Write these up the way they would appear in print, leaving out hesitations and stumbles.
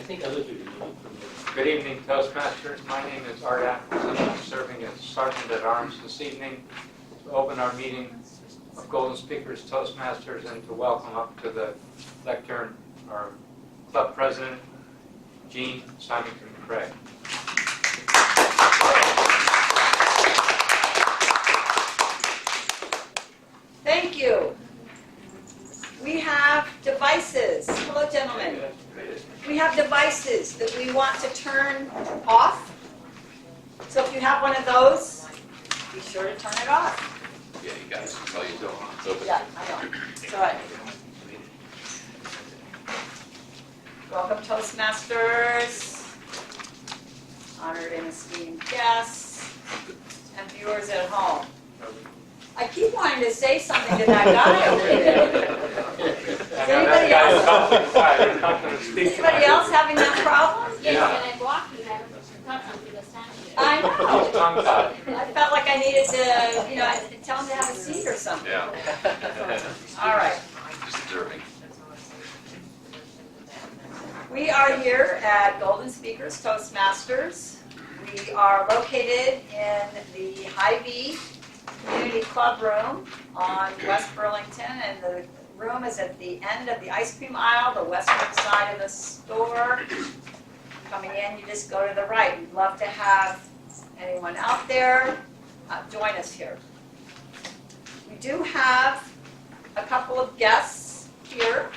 Good evening, Toastmasters. My name is Art Atkinson. I'm serving as Sergeant at Arms this evening to open our meeting of Golden Speakers Toastmasters and to welcome up to the lectern our club president, Jean Symington Craig. Thank you. We have devices. Hello, gentlemen. We have devices that we want to turn off. So if you have one of those, be sure to turn it off. Yeah, you got it. Oh, you don't. Yeah, I know. It's all right. Welcome, Toastmasters, honored and esteemed guests, and viewers at home. I keep wanting to say something to that guy over there. Is anybody else having that problem? Yes, when I walk, you have to touch them to the stand. I know. I felt like I needed to, tell him to have a seat or something. Yeah. All right. Just observing. We are here at Golden Speakers Toastmasters. We are located in the Hy-Vee Club Room on West Burlington, and the room is at the end of the ice cream aisle, the western side of the store. Coming in, you just go to the right. We'd love to have anyone out there join us here. We do have a couple of guests here.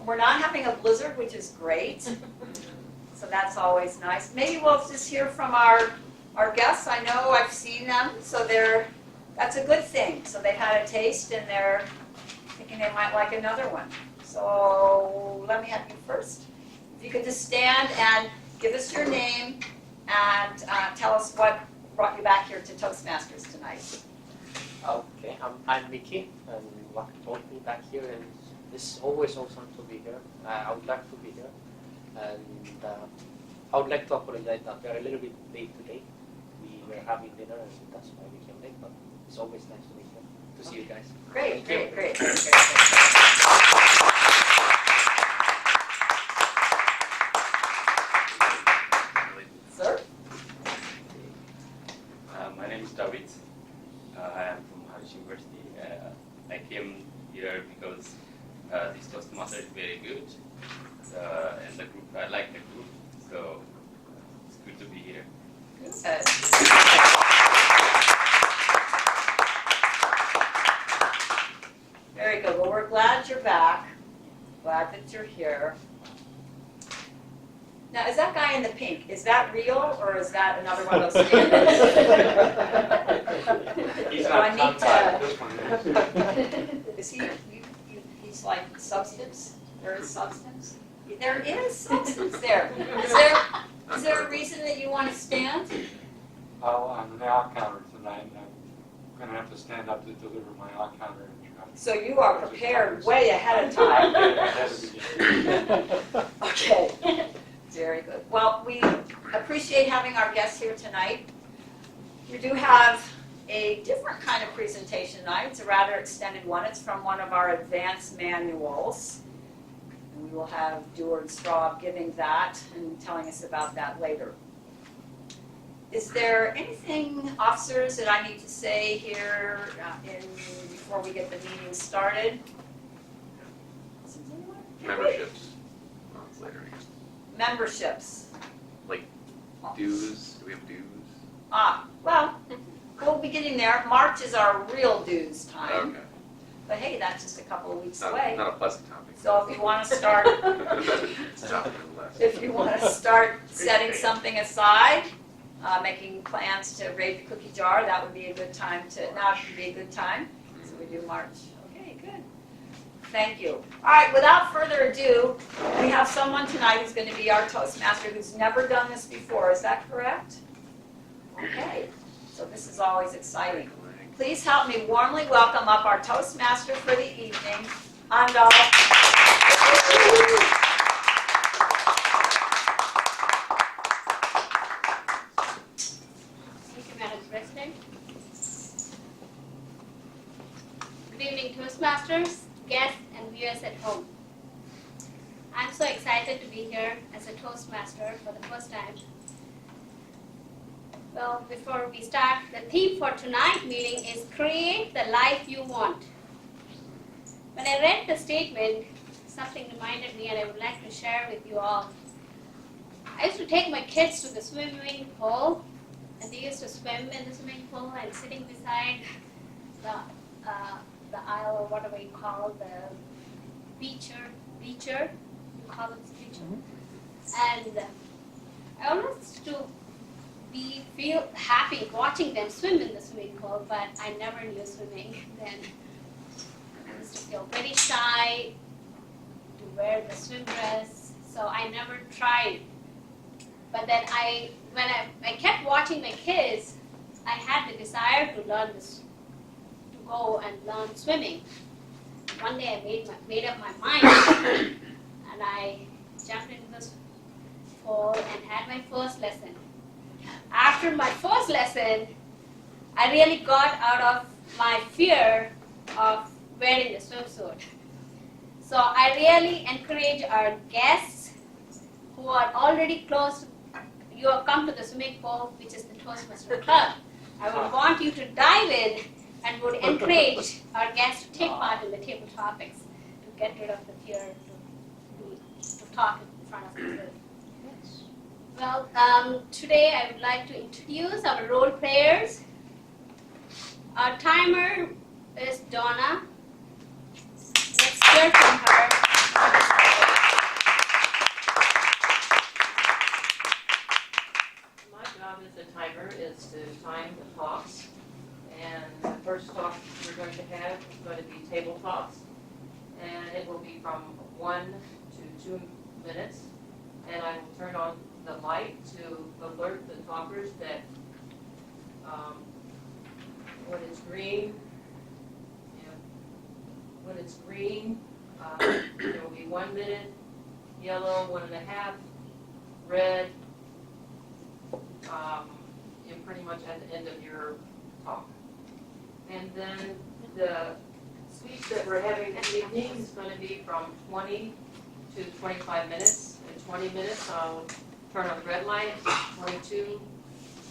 We're not having a blizzard, which is great, so that's always nice. Maybe we'll just hear from our guests. I know I've seen them, so that's a good thing. So they've had a taste and they're thinking they might like another one. So let me have you first. If you could just stand and give us your name and tell us what brought you back here to Toastmasters tonight. Okay, I'm Mickey, and what brought me back here, and it's always awesome to be here. I would like to be here, and I would like to apologize that we are a little bit late today. We were having dinner, and that's why we came late, but it's always nice to be here, to see you guys. Great. Sir? My name is David. I am from Hy-Vee University. I came here because this Toastmaster is very good, and the group, I like the group, so it's good to be here. Good. Very good. Well, we're glad you're back. Glad that you're here. Now, is that guy in the pink, is that real, or is that another one of those standards? He's So not I need tongue-tied, to- this one is. Is he, he's like substance? There is substance? There is substance there. Is there a reason that you want to stand? Oh, I'm on the out counter tonight, and I'm going to have to stand up to deliver my out counter. So you are prepared way ahead of time. Okay, very good. Well, we appreciate having our guests here tonight. We do have a different kind of presentation tonight. It's a rather extended one. It's from one of our advanced manuals. And we will have Deward Straub giving that and telling us about that later. Is there anything, officers, that I need to say here before we get the meeting started? Memberships. Oh, it's later, I guess. Memberships. Like dues. Do we have dues? Well, we'll be getting there. March is our real dues time. Okay. But hey, that's just a couple of weeks away. Not a pleasant topic. So if you want to start, It's topic nonetheless. if you want to start setting something aside, making plans to raid the cookie jar, that would be a good time to, now would be a good time. So we do March. Okay, good. Thank you. All right, without further ado, we have someone tonight who's going to be our Toastmaster who's never done this before. Is that correct? Okay, so this is always exciting. Please help me warmly welcome up our Toastmaster for the evening, Andal. Thank you, Madam President. Good evening, Toastmasters, guests, and viewers at home. I'm so excited to be here as a Toastmaster for the first time. Well, before we start, the theme for tonight's meeting is Create the Life You Want. When I read the statement, something reminded me and I would like to share with you all. I used to take my kids to the swimming pool, and they used to swim in the swimming pool, and sitting beside the aisle or whatever you call the bleacher, you call it bleacher. And I always used to feel happy watching them swim in the swimming pool, but I never knew swimming then. I used to feel very shy to wear the swim dress, so I never tried. But then when I kept watching my kids, I had the desire to learn this, to go and learn swimming. One day I made up my mind, and I jumped into this pool and had my first lesson. After my first lesson, I really got out of my fear of wearing the swimsuit. So I really encourage our guests who are already close. You have come to the swimming pool, which is the Toastmasters Club. I would want you to dive in and would encourage our guests to take part in the table topics to get rid of the fear to talk in front of the group. Well, today I would like to introduce our role players. Our timer is Donna. Let's hear from her. My job as a timer is to time the talks. And the first talk we're going to have is going to be table talks. And it will be from 1 to 2 minutes. And I will turn on the light to alert the talkers that when it's green, there will be 1 minute, yellow 1.5, red, you're pretty much at the end of your talk. And then the speech that we're having this evening is going to be from 20 to 25 minutes. In 20 minutes, I'll turn on the red light. 22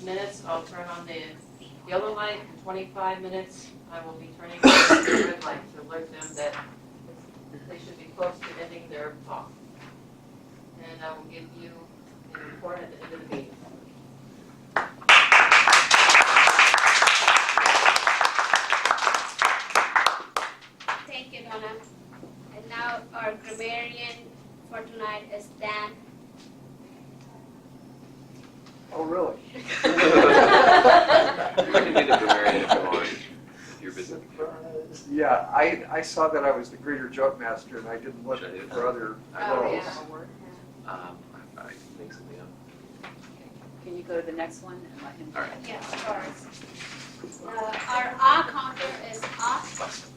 minutes, I'll turn on the yellow light. In 25 minutes, I will be turning on the red light to alert them that they should be close to ending their talk. And I will give you the report at the end of the meeting. Thank you, Donna. And now our grammarian for tonight is Dan. Oh, really? I can be the grammarian if you want, if you're busy. Yeah, I saw that I was the greeter joke master, and I didn't look for other roles. I think something up. Can you go to the next one and let him? All right. Yes, of course. Our R counter is off.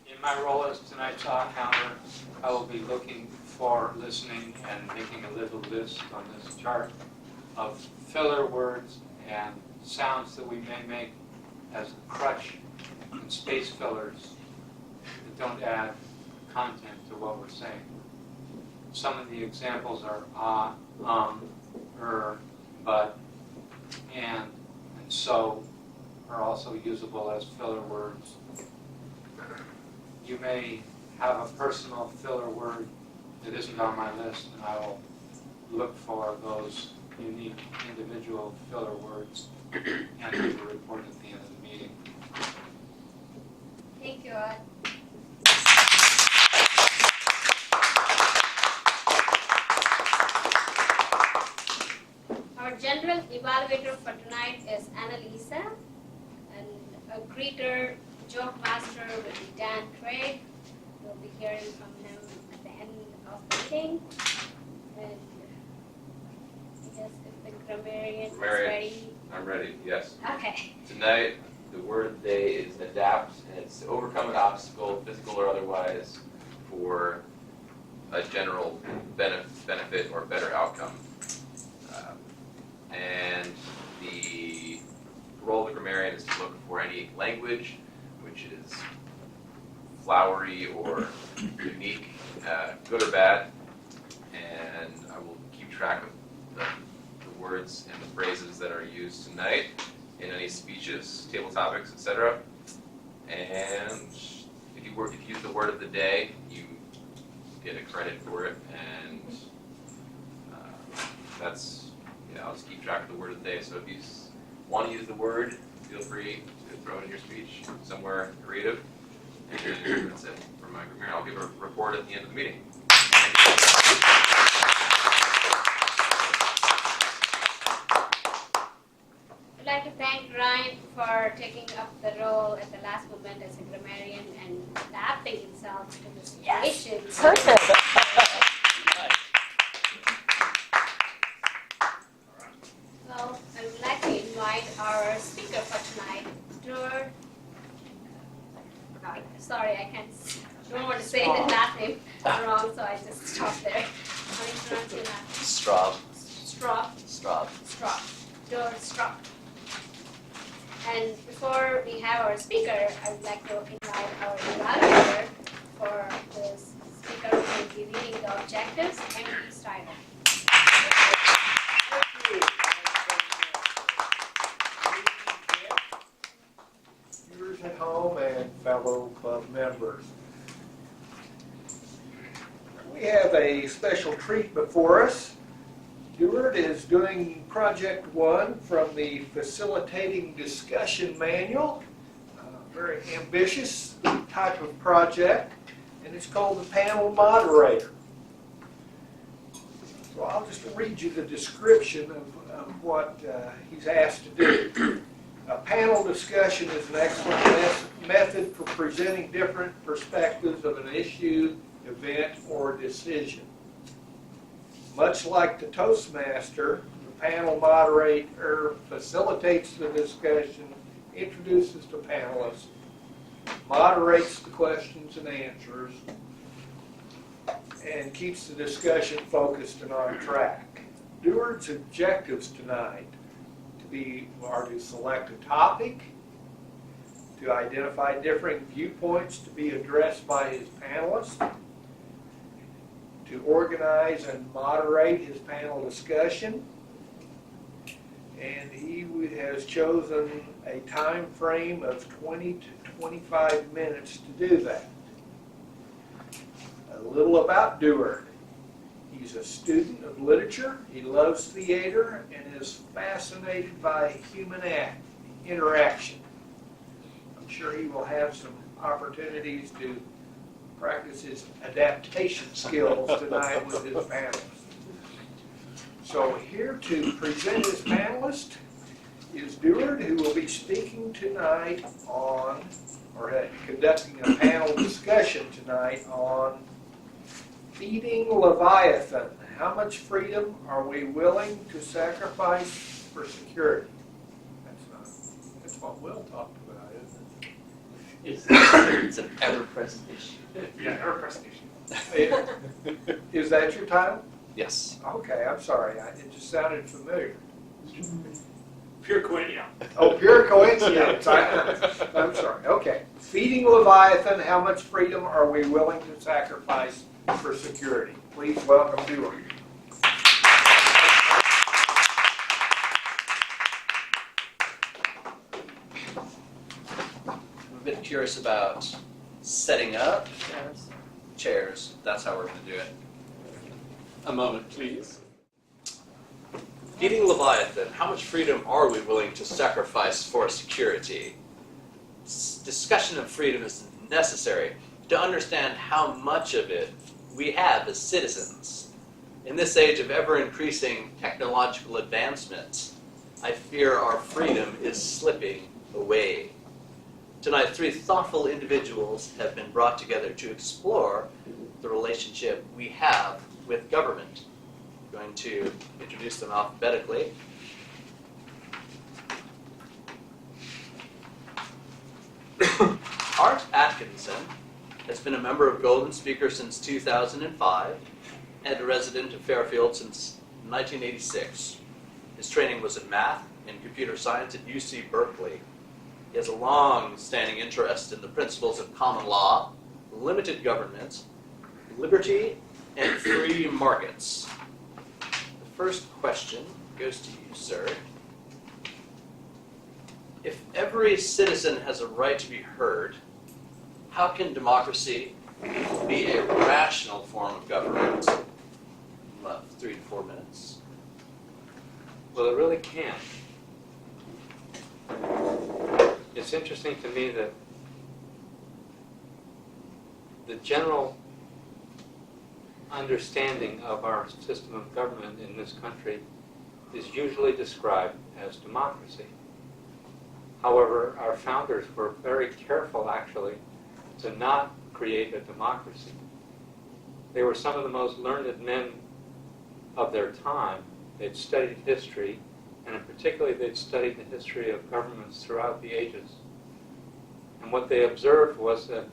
In my role as tonight's R counter, I will be looking for, listening, and making a little list on this chart of filler words and sounds that we may make as a crutch and space fillers that don't add content to what we're saying. Some of the examples are but, and so are also usable as filler words. You may have a personal filler word that isn't on my list, and I will look for those unique individual filler words and give a report at the end of the meeting. Thank you, Ed. Our general evaluator for tonight is Annalisa, and a greeter, joke master will be Dan Craig. We'll be hearing from him at the end of the meeting. And I guess if the grammarian is ready. I'm ready, yes. Okay. Tonight, the word of the day is adapt, and it's to overcome an obstacle, physical or otherwise, for a general benefit or better outcome. And the role of the grammarian is to look for any any language which is flowery or unique, good or bad, and I will keep track of the words and the phrases that are used tonight in any speeches, table topics, etc. And if you use the word of the day, you get a credit for it, and I'll just keep track of the word of the day. So if you want to use the word, feel free to throw it in your speech somewhere creative. And that's it for my group here. I'll give a report at the end of the meeting. I'd like to thank Ryan for taking up the role at the last moment as a grammarian and adapting himself to the situation. Perfect. Well, I would like to invite our speaker for tonight, sorry, don't want to say his last name wrong, so I just stopped there. How do you pronounce your last name? Straub. And before we have our speaker, I would like to invite our evaluator for the speaker who will be reading the objectives, and Steiner. Viewers at home and fellow club members. We have a special treat before us. Stuart is doing Project 1 from the Facilitating Discussion Manual, a very ambitious type of project, and it's called the Panel Moderator. So I'll just read you the description of what he's asked to do. A panel discussion is an excellent method for presenting different perspectives of an issue, event, or decision. Much like the Toastmaster, the panel moderator facilitates the discussion, introduces the panelists, moderates the questions and answers, and keeps the discussion focused and on track. Stewart's objectives tonight are to select a topic, to identify differing viewpoints to be addressed by his panelists, to organize and moderate his panel discussion, and he has chosen a time frame of 20 to 25 minutes to do that. A little about Dewar. He's a student of literature, he loves theater, and is fascinated by human interaction. I'm sure he will have some opportunities to practice his adaptation skills tonight with his panelists. So here to present his panelist is Dewar, who will be speaking tonight on, or conducting a panel discussion tonight on Feeding Leviathan. How much freedom are we willing to sacrifice for security? That's what Will talked about, isn't it? It's an ever-present issue. Yeah, her presentation. Is that your title? Yes. Okay, I'm sorry. It just sounded familiar. Pure coincidence. Oh, pure coincidence. I'm sorry. Okay. Feeding Leviathan, how much freedom are we willing to sacrifice for security? Please welcome Dewar. I'm a bit curious about setting up chairs. That's how we're going to do it. A moment, please. Feeding Leviathan, how much freedom are we willing to sacrifice for security? Discussion of freedom is necessary to understand how much of it we have as citizens. In this age of ever-increasing technological advancements, I fear our freedom is slipping away. Tonight, 3 thoughtful individuals have been brought together to explore the relationship we have with government. I'm going to introduce them alphabetically. Art Atkinson has been a member of Golden Speaker since 2005 and a resident of Fairfield since 1986. His training was in math and computer science at UC Berkeley. He has a long-standing interest in the principles of common law, limited government, liberty, and free markets. The first question goes to you, sir. If every citizen has a right to be heard, how can democracy be a rational form of government? You'll have 3 to 4 minutes. Well, it really can't. It's interesting to me that the general understanding of our system of government in this country is usually described as democracy. However, our founders were very careful, actually, to not create a democracy. They were some of the most learned men of their time. They'd studied history, and in particular, they'd studied the history of governments throughout the ages. And what they observed was that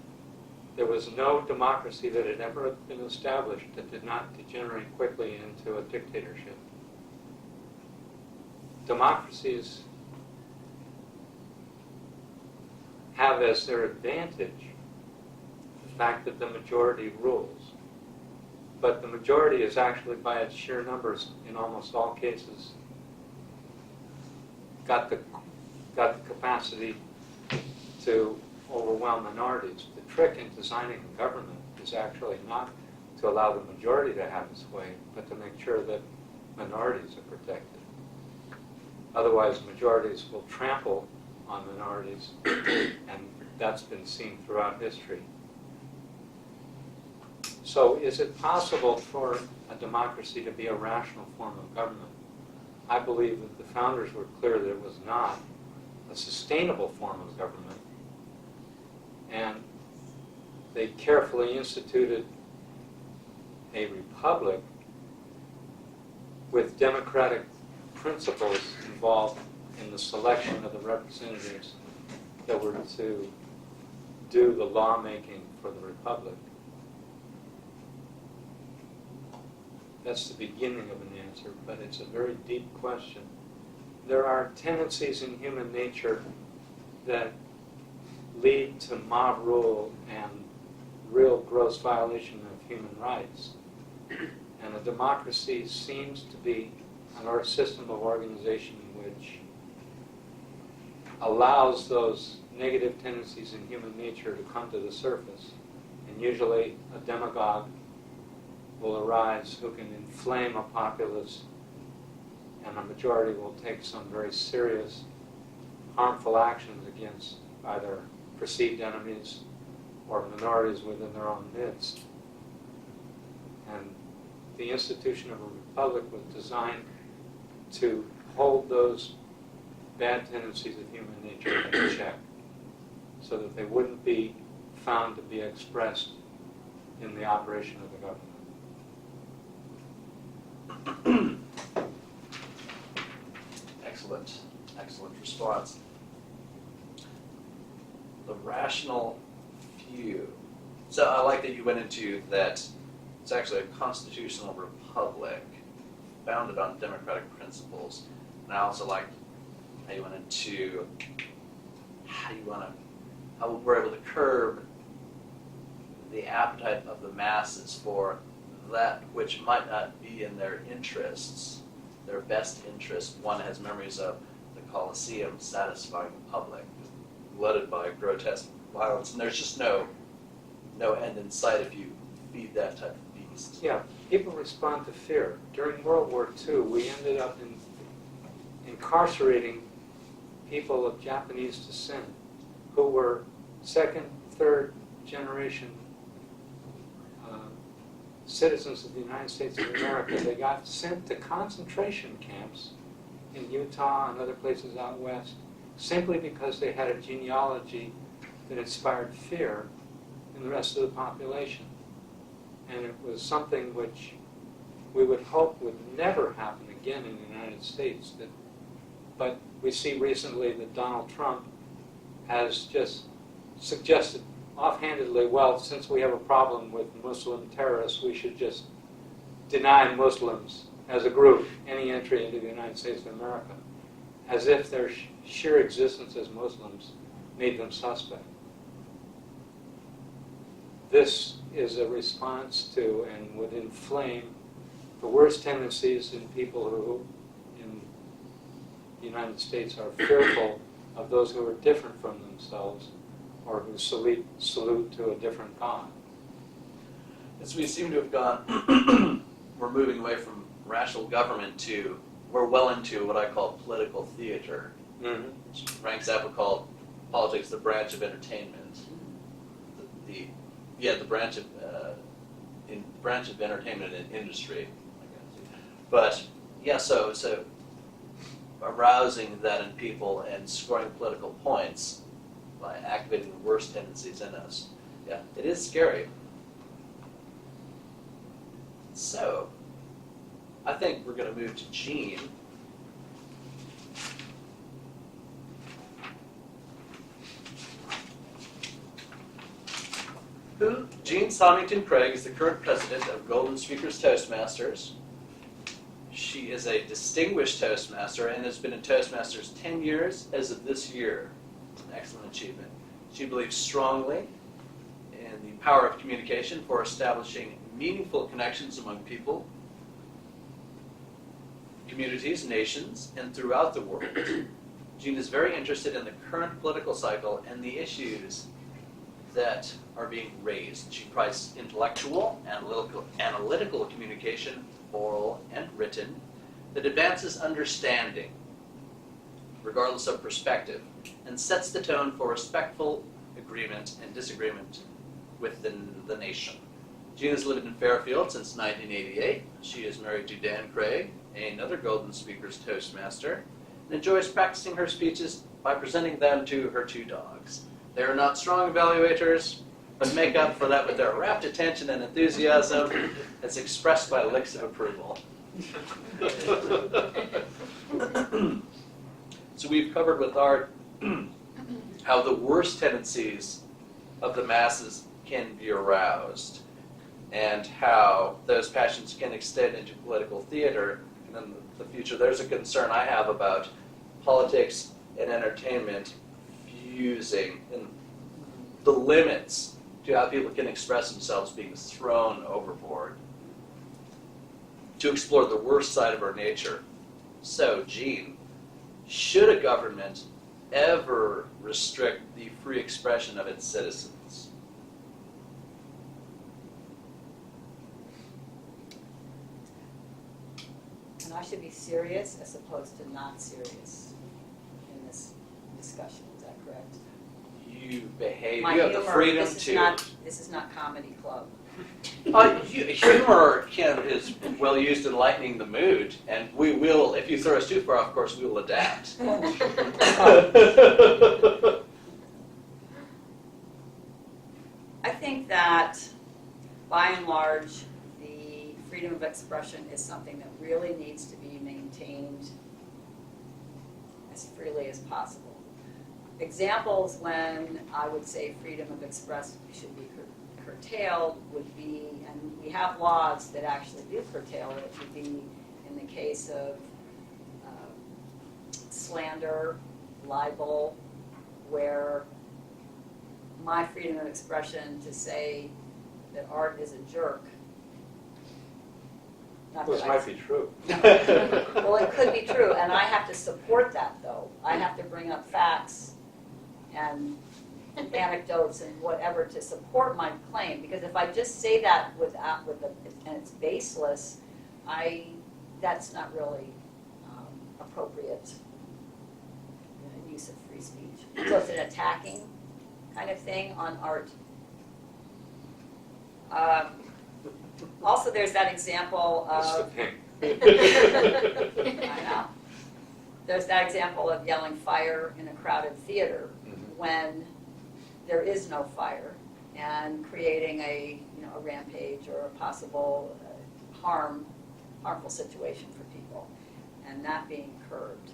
there was no democracy that had ever been established that did not degenerate quickly into a dictatorship. Democracies have as their advantage the fact that the majority rules. But the majority is actually, by its sheer numbers, in almost all cases, got the capacity to overwhelm minorities. The trick in designing a government is actually not to allow the majority to have its way, but to make sure that minorities are protected. Otherwise, majorities will trample on minorities, and that's been seen throughout history. So is it possible for a democracy to be a rational form of government? I believe that the founders were clear that it was not a sustainable form of government, and they carefully instituted a republic with democratic principles involved in the selection of the representatives that were to do the lawmaking for the republic. That's the beginning of an answer, but it's a very deep question. There are tendencies in human nature that lead to mob rule and real gross violation of human rights. And a democracy seems to be a system of organization which allows those negative tendencies in human nature to come to the surface. And usually a demagogue will arise who can inflame a populace, and a majority will take some very serious, harmful actions against either perceived enemies or minorities within their own midst. And the institution of a republic was designed to hold those bad tendencies of human nature in check, so that they wouldn't be found to be expressed in the operation of the government. Excellent response. The rational few. So I like that you went into that it's actually a constitutional republic founded on democratic principles. And I also like how you went into how we're able to curb the appetite of the masses for that which might not be in their interests, their best interest. One has memories of the Colosseum satisfying the public, glutted by grotesque violence, and there's just no end in sight if you feed that type of beast. Yeah, people respond to fear. During World War II, we ended up incarcerating people of Japanese descent who were second, third generation citizens of the United States of America. They got sent to concentration camps in Utah and other places out west simply because they had a genealogy that inspired fear in the rest of the population. And it was something which we would hope would never happen again in the United States. But we see recently that Donald Trump has just suggested offhandedly, well, since we have a problem with Muslim terrorists, we should just deny Muslims as a group any entry into the United States of America, as if their sheer existence as Muslims made them suspect. This is a response to and would inflame the worst tendencies in people who in the United States are fearful of those who are different from themselves or who salute to a different God. As we seem to have gone, we're moving away from rational government to, we're well into what I call political theater. Mm-hmm. Frank Zappa called politics the branch of entertainment. The branch of entertainment and industry. But yeah, so arousing that in people and scoring political points by activating the worst tendencies in us. Yeah, it is scary. So, I think we're going to move to Jean. Jean Symington Craig is the current president of Golden Speakers Toastmasters. She is a distinguished Toastmaster and has been in Toastmasters 10 years as of this year. It's an excellent achievement. She believes strongly in the power of communication for establishing meaningful connections among people, communities, nations, and throughout the world. Jean is very interested in the current political cycle and the issues that are being raised. She prizes intellectual, analytical communication, oral and written, that advances understanding, regardless of perspective, and sets the tone for respectful agreement and disagreement within the nation. Jean has lived in Fairfield since 1988. She is married to Dan Craig, another Golden Speakers Toastmaster, and enjoys practicing her speeches by presenting them to her 2 dogs. They are not strong evaluators, but make up for that with their rapt attention and enthusiasm as expressed by licks of approval. So we've covered with Art how the worst tendencies of the masses can be aroused and how those passions can extend into political theater. And in the future, there's a concern I have about politics and entertainment fusing, and the limits to how people can express themselves being thrown overboard to explore the worst side of our nature. So, Jean, should a government ever restrict the free expression of its citizens? And I should be serious as opposed to not serious in this discussion, is that correct? You behave, My you have the humor, freedom this is not comedy club. Humor is well used in lightening the mood, and we will, if you throw us too far off course, we will adapt. I think that, by and large, the freedom of expression is something that really needs to be maintained as freely as possible. Examples when I would say freedom of expression should be curtailed would be, and we have laws that actually do curtail it, would be in the case of slander, libel, where my freedom of expression to say that Art is a jerk. This might be true. Well, it could be true, and I have to support that, though. I have to bring up facts and anecdotes and whatever to support my claim, because if I just say that and it's baseless, that's not really appropriate use of free speech. So it's an attacking kind of thing on Art. Also, there's that example of I know. There's that example of yelling fire in a crowded theater when there is no fire, and creating a rampage or a possible harmful situation for people, and that being curbed.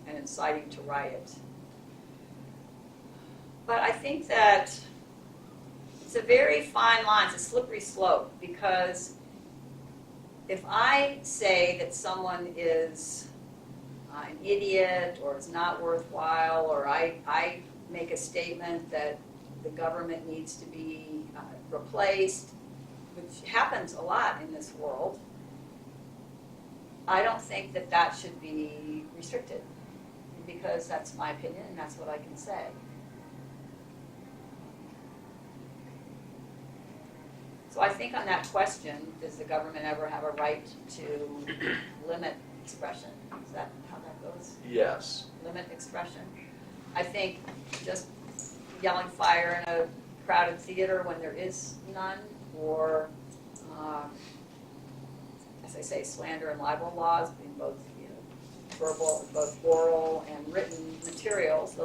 Inciting to riot. But I think that it's a very fine line, it's a slippery slope, because if I say that someone is an idiot or is not worthwhile, or I make a statement that the government needs to be replaced, which happens a lot in this world, I don't think that that should be restricted, because that's my opinion and that's what I can say. So I think on that question, does the government ever have a right to limit expression? Is that how that goes? Yes. Limit expression? I think just yelling fire in a crowded theater when there is none, or as I say, slander and libel laws, being both verbal, both oral and written materials.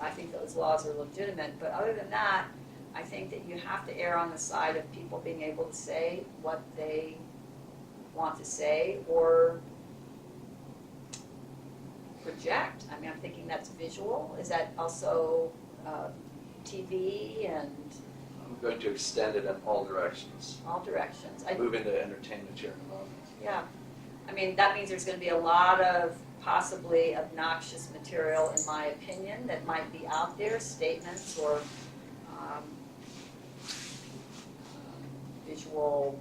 I think those laws are legitimate. But other than that, I think that you have to err on the side of people being able to say what they want to say, or project. I mean, I'm thinking that's visual. Is that also TV and I'm going to extend it in all directions. all directions? Move into entertainment here in a moment. Yeah. I mean, that means there's going to be a lot of possibly obnoxious material, in my opinion, that might be out there, statements or visual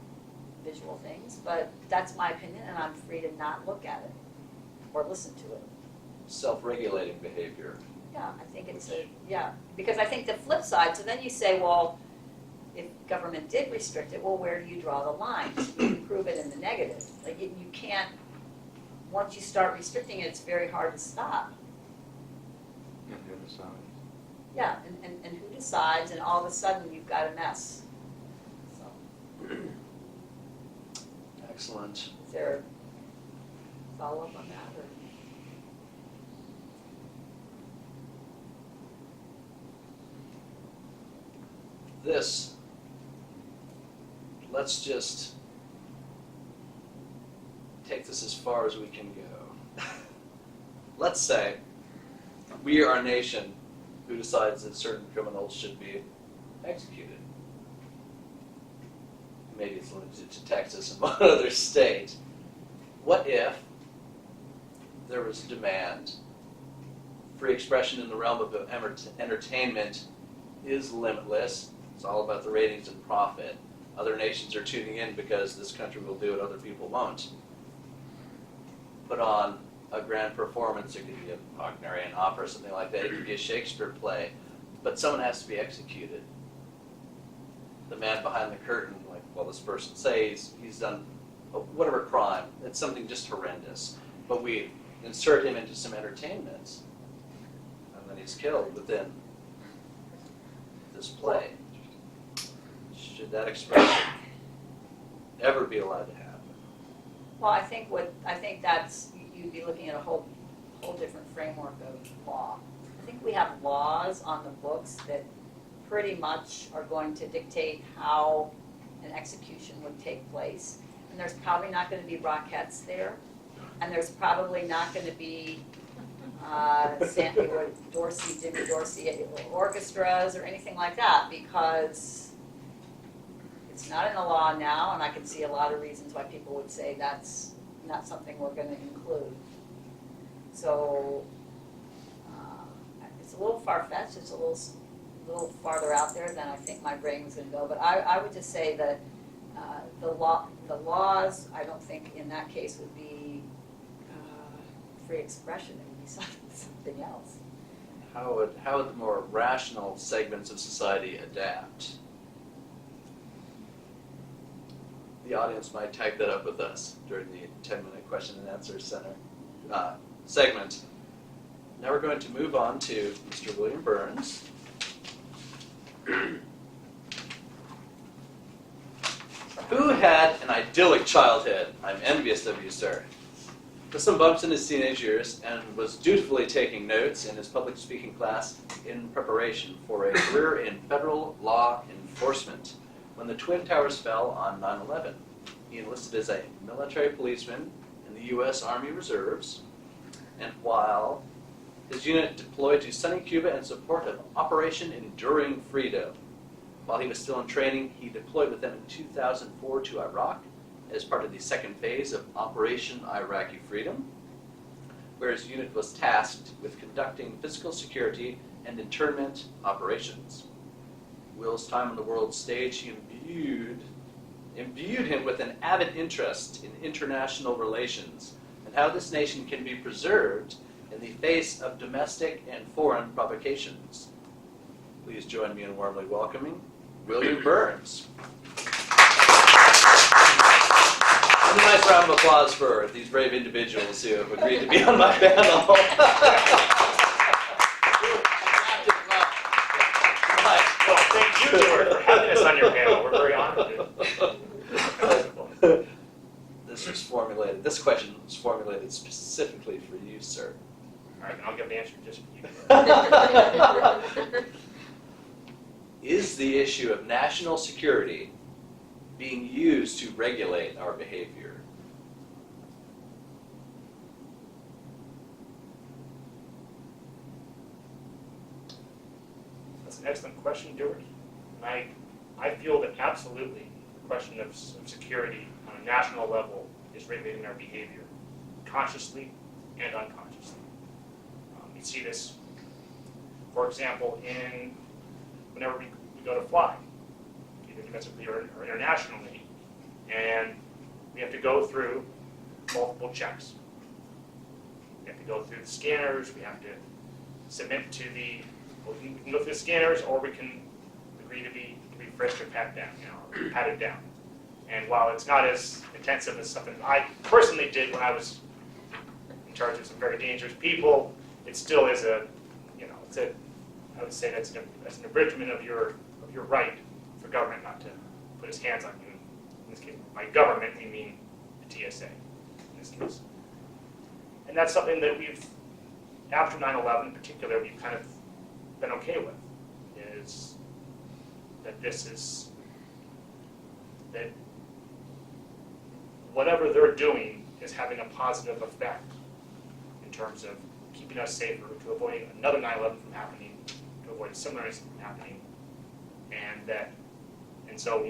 things. But that's my opinion, and I'm free to not look at it or listen to it. Self-regulating behavior. Yeah, I think it's because I think the flip side, so then you say, well, if government did restrict it, well, where do you draw the line? You can prove it in the negative. Like, you can't, once you start restricting it, it's very hard to stop. And who decides? Yeah, and who decides, and all of a sudden you've got a mess. So, Excellent. is there a follow-up on that? Or? This, let's just take this as far as we can go. Let's say we are a nation who decides that certain criminals should be executed. Maybe it's limited to Texas and one other state. What if there was demand? Free expression in the realm of entertainment is limitless. It's all about the ratings and profit. Other nations are tuning in because this country will do it, other people won't. Put on a grand performance. It could be a Wagnerian opera or something like that. It could be a Shakespeare play. But someone has to be executed. The man behind the curtain, like, well, this person says he's done whatever crime. It's something just horrendous. But we insert him into some entertainment, and then he's killed within this play. Should that expression ever be allowed to happen? Well, I think that's, you'd be looking at a whole different framework of law. I think we have laws on the books that pretty much are going to dictate how an execution would take place. And there's probably not going to be Rockettes there. And there's probably not going to be Jimmy Dorsey orchestras or anything like that, because it's not in the law now, and I can see a lot of reasons why people would say that's not something we're going to include. So it's a little far-fetched. It's a little farther out there than I think my brain was going to go. But I would just say that the laws, I don't think in that case would be free expression. It would be something else. How would the more rational segments of society adapt? The audience might type that up with us during the 10-minute question and answer segment. Now we're going to move on to Mr. William Burns. Who had an idyllic childhood? I'm envious of you, sir. With some bumps in his teenage years, and was dutifully taking notes in his public speaking class in preparation for a career in federal law enforcement. When the Twin Towers fell on 9/11, he enlisted as a military policeman in the U.S. Army Reserves, and while his unit deployed to sunny Cuba in support of Operation Enduring Freedom. While he was still in training, he deployed with them in 2004 to Iraq as part of the second phase of Operation Iraqi Freedom. where his unit was tasked with conducting physical security and internment operations. Will's time on the world stage imbued him with an avid interest in international relations and how this nation can be preserved in the face of domestic and foreign provocations. Please join me in warmly welcoming William Burns. And a nice round of applause for these brave individuals who have agreed to be on my panel. Well, thank you, George, for having us on your panel. We're very honored. This question was formulated specifically for you, sir. All right, and I'll give the answer just for you. Is the issue of national security being used to regulate our behavior? That's an excellent question, George. And I feel that absolutely the question of security on a national level is regulating our behavior, consciously and unconsciously. You see this, for example, whenever we go to fly, either domestically or internationally, and we have to go through multiple checks. We have to go through the scanners, we have to submit to we can go through the scanners, or we can agree to be frisked or patted down, or patted down. And while it's not as intensive as something I personally did when I was in charge of some very dangerous people, it still is I would say that's an abridgment of your right for government not to put its hands on you. In this case, by government, we mean the TSA, in this case. And that's something that after 9/11 in particular, we've kind of been okay with, is that that whatever they're doing is having a positive effect in terms of keeping us safer, to avoiding another 9/11 from happening, to avoid similar incidents from happening, and so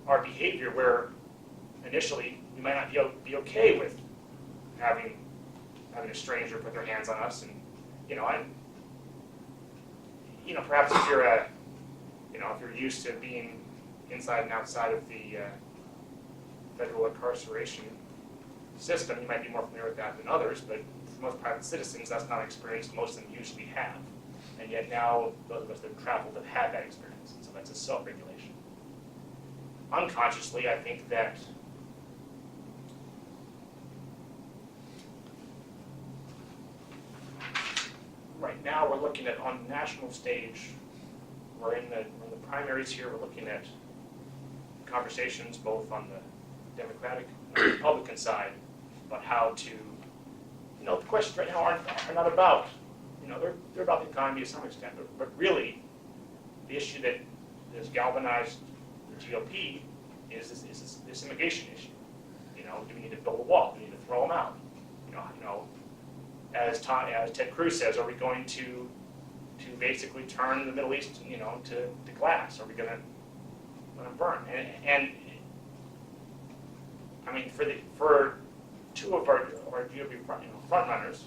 our behavior, where initially we might not be okay with having a stranger put their hands on us, and perhaps if you're if you're used to being inside and outside of the federal incarceration system, you might be more familiar with that than others, but for most private citizens, that's not an experience most of them usually have. And yet now, those of us that have traveled have had that experience, and so that's a self-regulation. Unconsciously, I think that right now we're looking at, on the national stage, we're in the primaries here, we're looking at conversations both on the Democratic and the Republican side about how to, the questions right now are not about, they're about the economy to some extent, but really the issue that has galvanized the GOP is this immigration issue. Do we need to build a wall? Do we need to throw them out? As Ted Cruz says, are we going to basically turn the Middle East, to glass? Are we going to let them burn? And I mean, for two of our GOP front runners,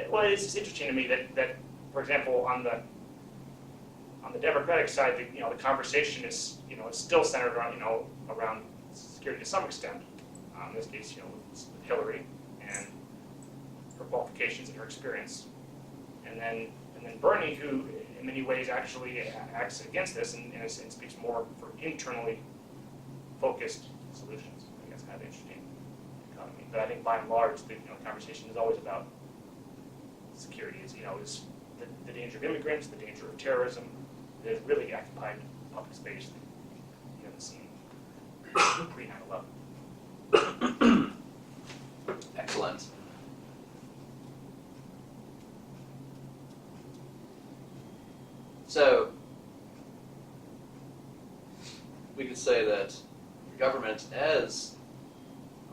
well, it's just interesting to me that for example, on the Democratic side, the conversation is it's still centered around security to some extent. In this case, with Hillary and her qualifications and her experience, and then Bernie, who in many ways actually acts against this and speaks more for internally focused solutions. I think that's kind of interesting economy. But I think by and large, the conversation is always about security. Is the danger of immigrants, the danger of terrorism, that has really occupied public space that you haven't seen pre-9/11. Excellent. So, we could say that the government, as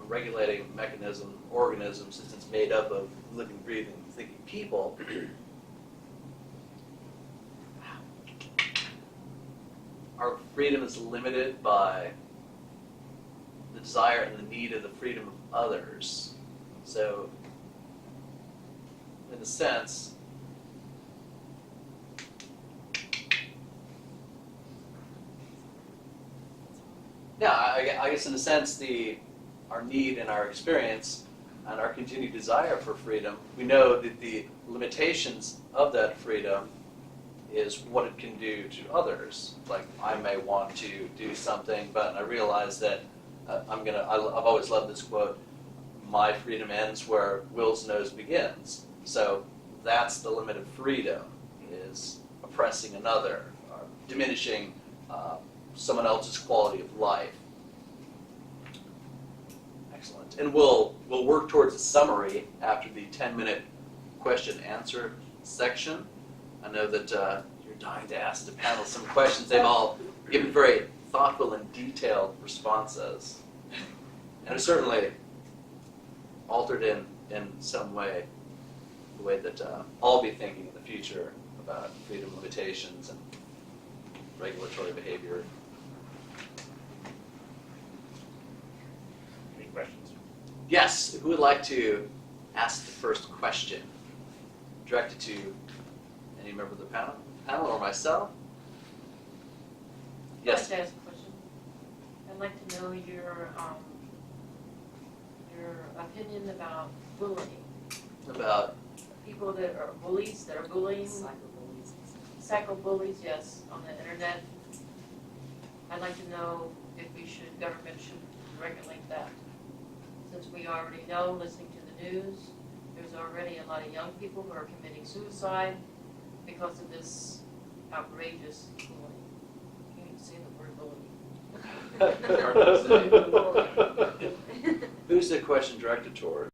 a regulating mechanism, organism, since it's made up of living, breathing, thinking people, our freedom is limited by the desire and the need of the freedom of others. So, in a sense, yeah, I guess in a sense, our need and our experience and our continued desire for freedom, we know that the limitations of that freedom is what it can do to others. Like, I may want to do something, but I realize that I've always loved this quote, my freedom ends where Will's nose begins. So that's the limit of freedom, is oppressing another, or diminishing someone else's quality of life. Excellent. And we'll work towards a summary after the 10-minute question-answer section. I know that you're dying to ask the panel some questions. They've all given very thoughtful and detailed responses. And it's certainly altered in some way the way that I'll be thinking in the future about freedom limitations and regulatory behavior. Any questions? Yes, who would like to ask the first question? Directed to any member of the panel or myself? Yes. I'd like to ask a question. I'd like to know your opinion about bullying. About People that are bullies, that are bullying. Psycho bullies, yes, on the internet. I'd like to know if government should regulate that. Since we already know, listening to the news, there's already a lot of young people who are committing suicide because of this outrageous bullying. You can't even say the word bullying. who's the question directed toward?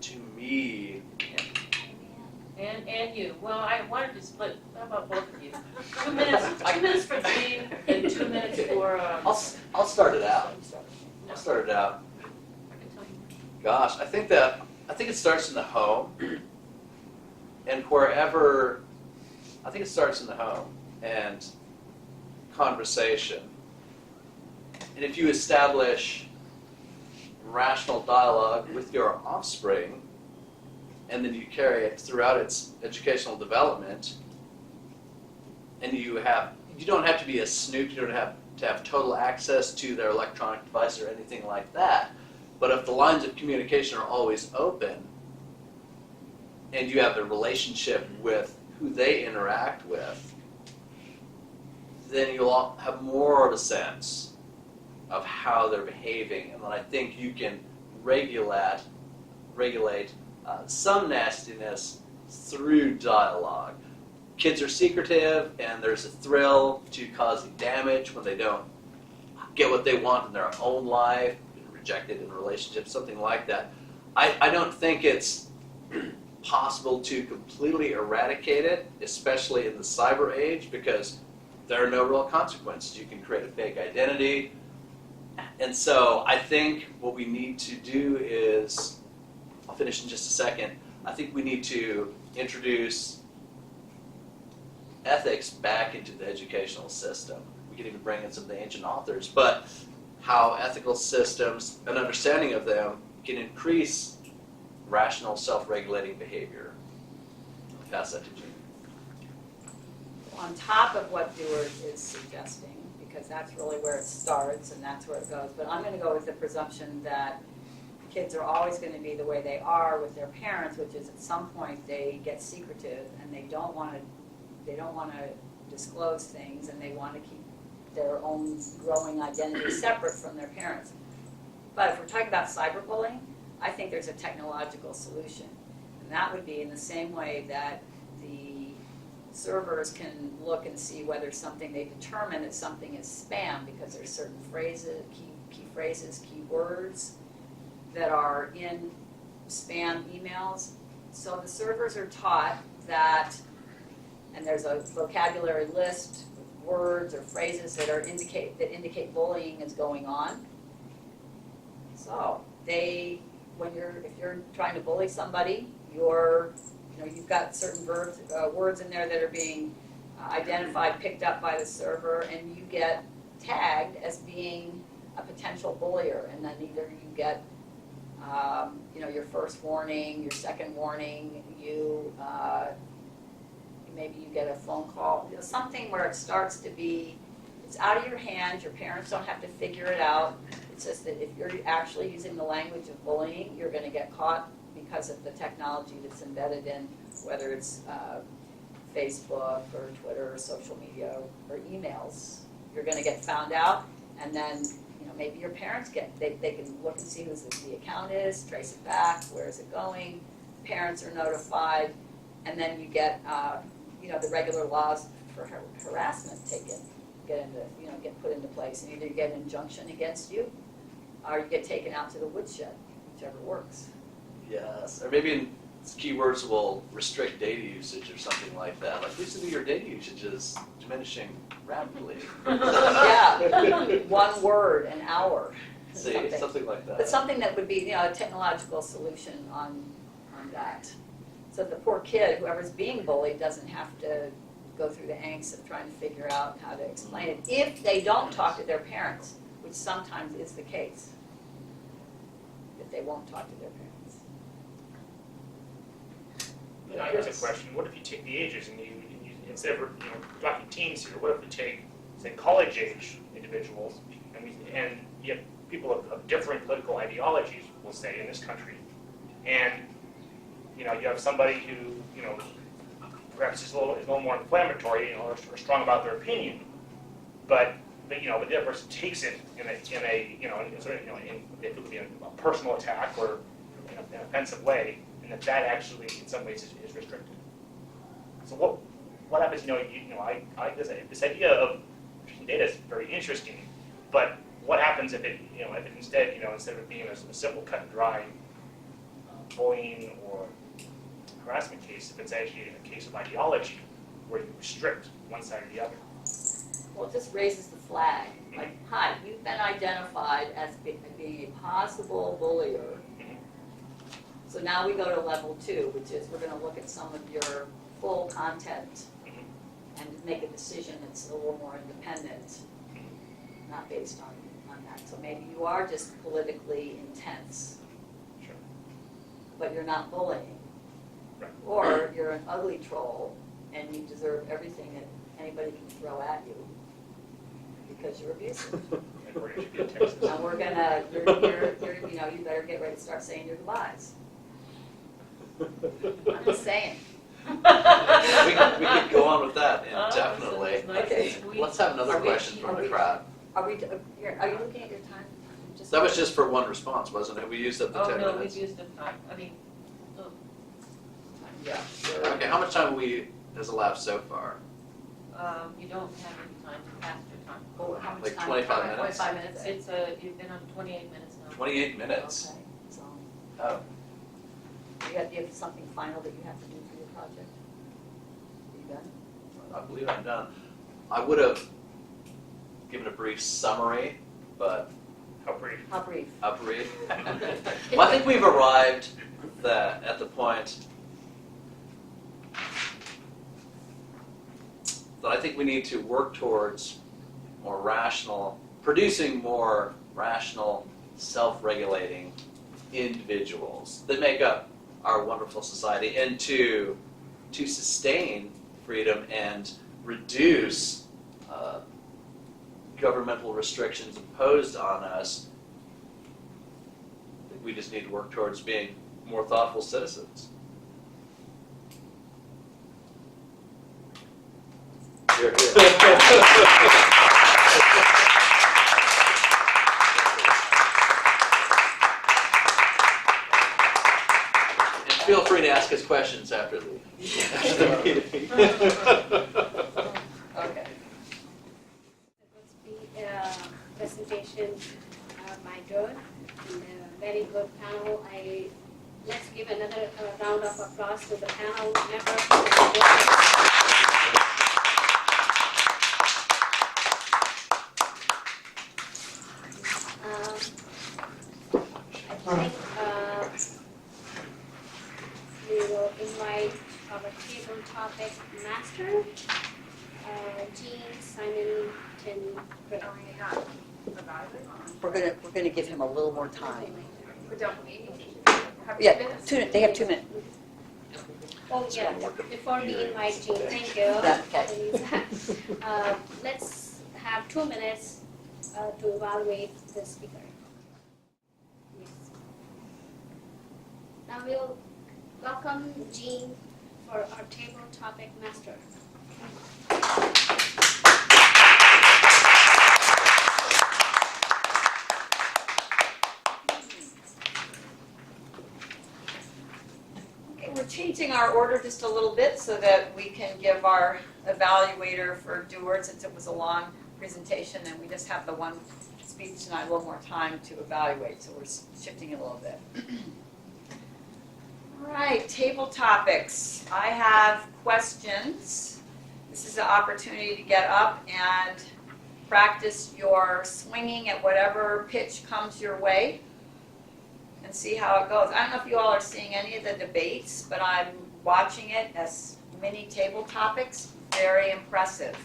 To me. And you. Well, I wanted to split. How about both of you? 2 minutes. 2 minutes for Jean and 2 minutes for. I'll start it out. I'll start it out. I can tell you. Gosh, I think it starts in the home, and wherever. I think it starts in the home and conversation. And if you establish rational dialogue with your offspring, and then you carry it throughout its educational development, and you don't have to be a snoop, you don't have to have total access to their electronic device or anything like that, but if the lines of communication are always open, and you have a relationship with who they interact with, then you'll have more of a sense of how they're behaving, and then I think you can regulate some nastiness through dialogue. Kids are secretive, and there's a thrill to causing damage when they don't get what they want in their own life, rejected in relationships, something like that. I don't think it's possible to completely eradicate it, especially in the cyber age, because there are no real consequences. You can create a fake identity. And so I think what we need to do is, I'll finish in just a second, I think we need to introduce ethics back into the educational system. We can even bring in some of the ancient authors, but how ethical systems, an understanding of them, can increase rational, self-regulating behavior. I'll pass that to Jean. On top of what Dewar is suggesting, because that's really where it starts and that's where it goes, but I'm going to go with the presumption that kids are always going to be the way they are with their parents, which is at some point they get secretive and they don't want to disclose things, and they want to keep their own growing identity separate from their parents. But if we're talking about cyberbullying, I think there's a technological solution, and that would be in the same way that the servers can look and see whether they determine that something is spam because there's certain phrases, key phrases, key words that are in spam emails. So the servers are taught that, and there's a vocabulary list of words or phrases that indicate bullying is going on. So if you're trying to bully somebody, you've got certain words in there that are being identified, picked up by the server, and you get tagged as being a potential bullier, and then either you get your first warning, your second warning, maybe you get a phone call, something where it starts to be, it's out of your hands, your parents don't have to figure it out. It's just that if you're actually using the language of bullying, you're going to get caught because of the technology that's embedded in, whether it's Facebook or Twitter or social media or emails. You're going to get found out, and then maybe your parents they can look and see who the account is, trace it back, where is it going. Parents are notified, and then you get the regular laws for harassment get put into place, and either you get an injunction against you, or you get taken out to the woodshed, whichever works. Yes, or maybe keywords will restrict data usage or something like that. Like recently your data usage is diminishing rapidly. Yeah, one word an hour. See, something like that. But something that would be a technological solution on that. So the poor kid, whoever's being bullied, doesn't have to go through the angst of trying to figure out how to explain it if they don't talk to their parents, which sometimes is the case, if they won't talk to their parents. Here's a question. What if you take the ages and you instead of talking teens here, what if we take, say, college-age individuals, and you have people of different political ideologies, we'll say, in this country, and you have somebody who perhaps is a little more inflammatory, or strong about their opinion, but the other person takes it in it could be a personal attack or in an offensive way, and that actually in some ways is restricted. So what happens? This idea of data is very interesting, but what happens if it instead of being a simple cut and dry bullying or harassment case, if it's actually a case of ideology where you restrict one side or the other? Well, it just raises the flag. Like, hi, you've been identified as being a possible bullier. So now we go to level 2, which is we're going to look at some of your full content and make a decision that's a little more independent, not based on that. So maybe you are just politically intense, Sure. but you're not bullying. Right. Or you're an ugly troll and you deserve everything that anybody can throw at you because you're abusive. And we're going to be in Texas. And we're gonna, you better get ready to start saying your goodbyes. I'm just saying. we could go on with that indefinitely. Okay. Let's have another question from the crowd. Are you looking at your time? That was just for one response, wasn't it? We used up the 10 no, minutes. we've used up time. Yeah. Okay, how much time has elapsed so far? You don't have any time to pass your time. Oh, how much Like time? 25 minutes? 25 minutes? You've been on 28 minutes now. 28 minutes. Okay, so Oh. do you have something final that you have to do for your project? Are you done? I believe I'm done. I would have given a brief summary, but How brief? How brief? well, I think we've arrived at the point that I think we need to work towards producing more rational, self-regulating individuals that make up our wonderful society, and to sustain freedom and reduce governmental restrictions imposed on us. I think we just need to work towards being more thoughtful citizens. Here, And feel free to ask us questions after the meeting. Okay. Let's be presentation by Joel, and a very good panel. Let's give another round of applause to the panel members. I think we will invite our table topic master, Jean Symington Craig. We're gonna give him a little more time. have Yeah, 2 minutes? they have 2 minutes. Oh, yeah, before we invite Jean, thank you. Yeah, okay. Please. Let's have 2 minutes to evaluate the speaker. Yes. Now we'll welcome Jean for our table topic master. Okay, we're changing our order just a little bit so that we can give our evaluator for Dewar, since it was a long presentation and we just have the one speech tonight, a little more time to evaluate, so we're shifting a little bit. All right, table topics. I have questions. This is an opportunity to get up and practice your swinging at whatever pitch comes your way and see how it goes. I don't know if you all are seeing any of the debates, but I'm watching it as mini table topics. Very impressive.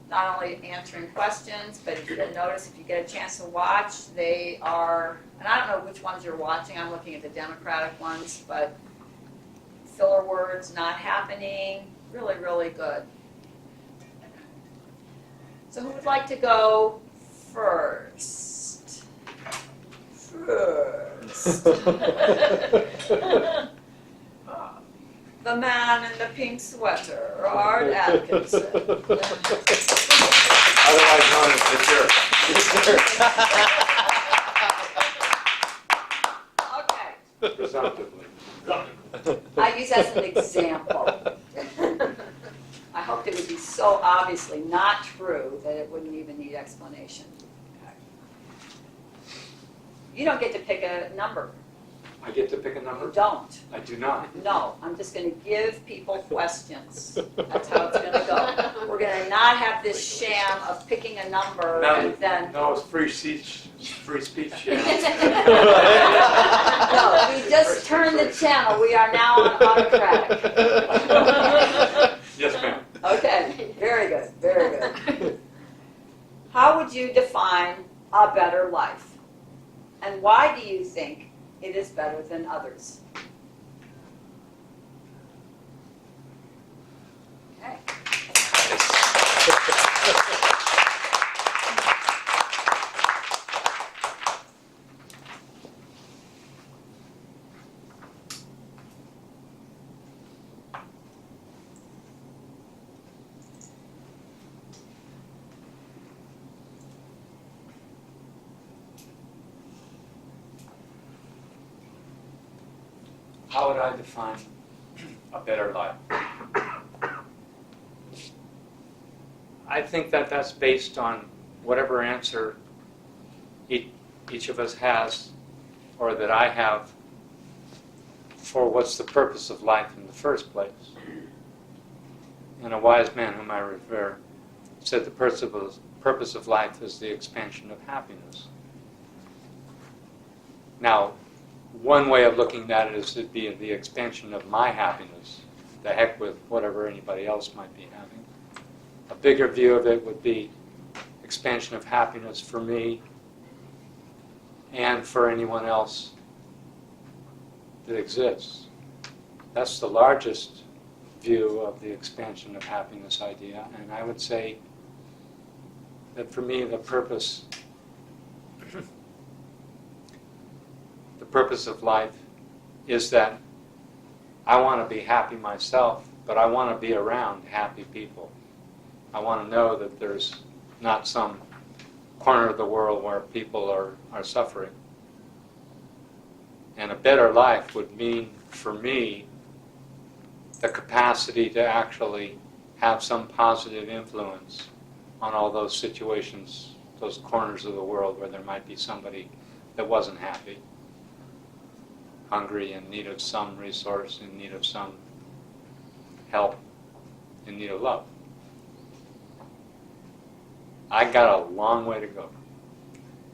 Not only answering questions, but if you'll notice, if you get a chance to watch, they are, and I don't know which ones you're watching, I'm looking at the Democratic ones, but filler words not happening, really, really good. So who would like to go first? The man in the pink sweater, Art Atkinson. Otherwise known as the jerk. Okay, Presumptively. I use that as an example. I hoped it would be so obviously not true that it wouldn't even need explanation. Okay. You don't get to pick a number. I get to pick a You number? don't. I do not. No, I'm just going to give people questions. That's how it's going to go. We're going to not have this sham of picking a number and then. No, it's free speech. Yeah. No, we just turned the channel. We are now on autocratic. Yes, ma'am. Okay, very good, very good. How would you define a better life? And why do you think it is better than others? Okay. How would I define a better life? I think that that's based on whatever answer each of us has, or that I have, for what's the purpose of life in the first place. And a wise man whom I revere said the purpose of life is the expansion of happiness. Now, one way of looking at it is to be the expansion of my happiness. The heck with whatever anybody else might be having. A bigger view of it would be expansion of happiness for me and for anyone else that exists. That's the largest view of the expansion of happiness idea, and I would say that for me the purpose of life is that I want to be happy myself, but I want to be around happy people. I want to know that there's not some corner of the world where people are suffering. And a better life would mean, for me, the capacity to actually have some positive influence on all those situations, those corners of the world where there might be somebody that wasn't happy, hungry, in need of some resource, in need of some help, in need of love. I got a long way to go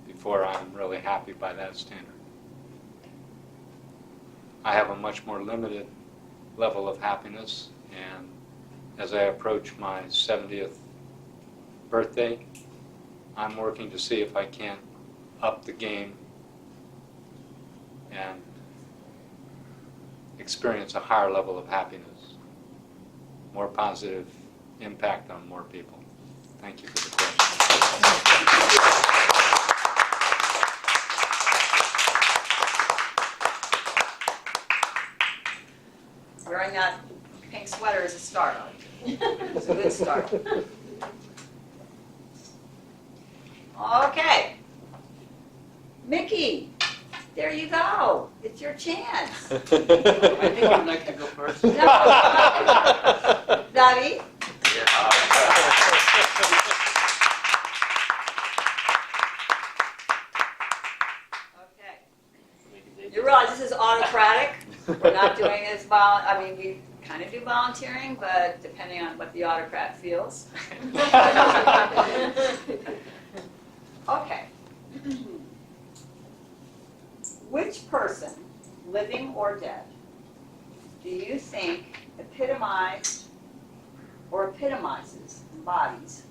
before I'm really happy by that standard. I have a much more limited level of happiness, and as I approach my 70th birthday, I'm working to see if I can't up the game and experience a higher level of happiness, more positive impact on more people. Thank you for the question. Wearing that pink sweater is a start. It's a good start. Okay. Mickey, there you go. It's your chance. I think I'd like to go first. David? Okay. You realize this is autocratic? We're not doing this we kind of do volunteering, but depending on what the autocrat feels. Okay. Which person, living or dead, do you think epitomizes, embodies,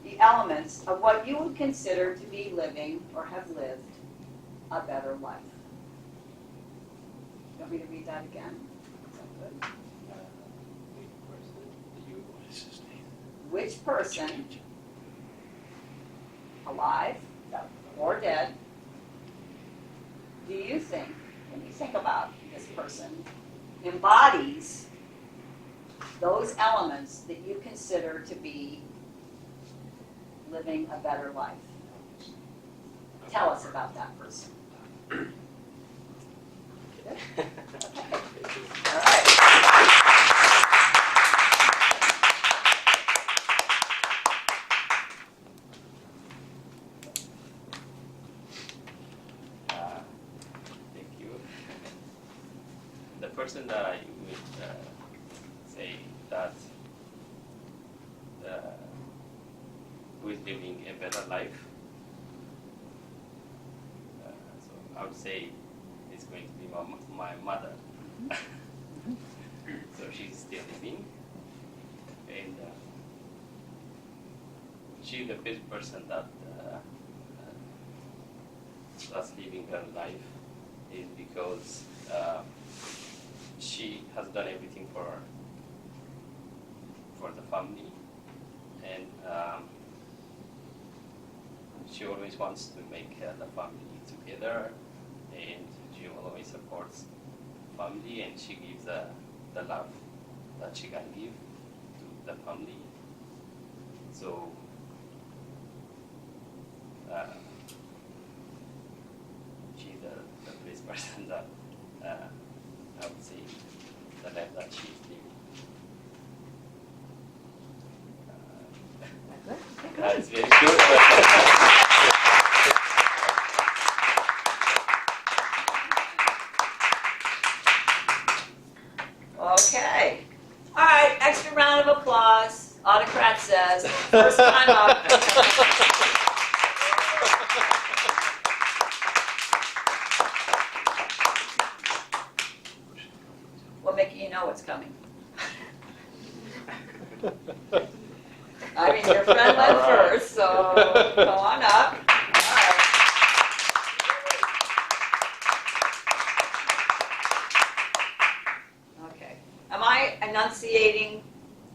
the elements of what you would consider to be living or have lived a better life? You want me to read that again? Is that good? Which person, alive or dead, do you think, when you think about this person, embodies those elements that you consider to be living a better life? Tell us about that person. Good? Okay. All right. Thank you. The person that I would say that who is living a better life, so I would say it's going to be my mother. So she's still living, and she's the best person that that's living her life, is because she has done everything for the family, and she always wants to make the family together, and she always supports family, and she gives the love that she can give to the family. So she's the best person that I would say the life that she's living. It's very good. Okay. All right, extra round of applause. Autocrat says, first time up. Well, Mickey, you know what's coming. I mean, your friend went first, so go on up. All right. Okay. Am I enunciating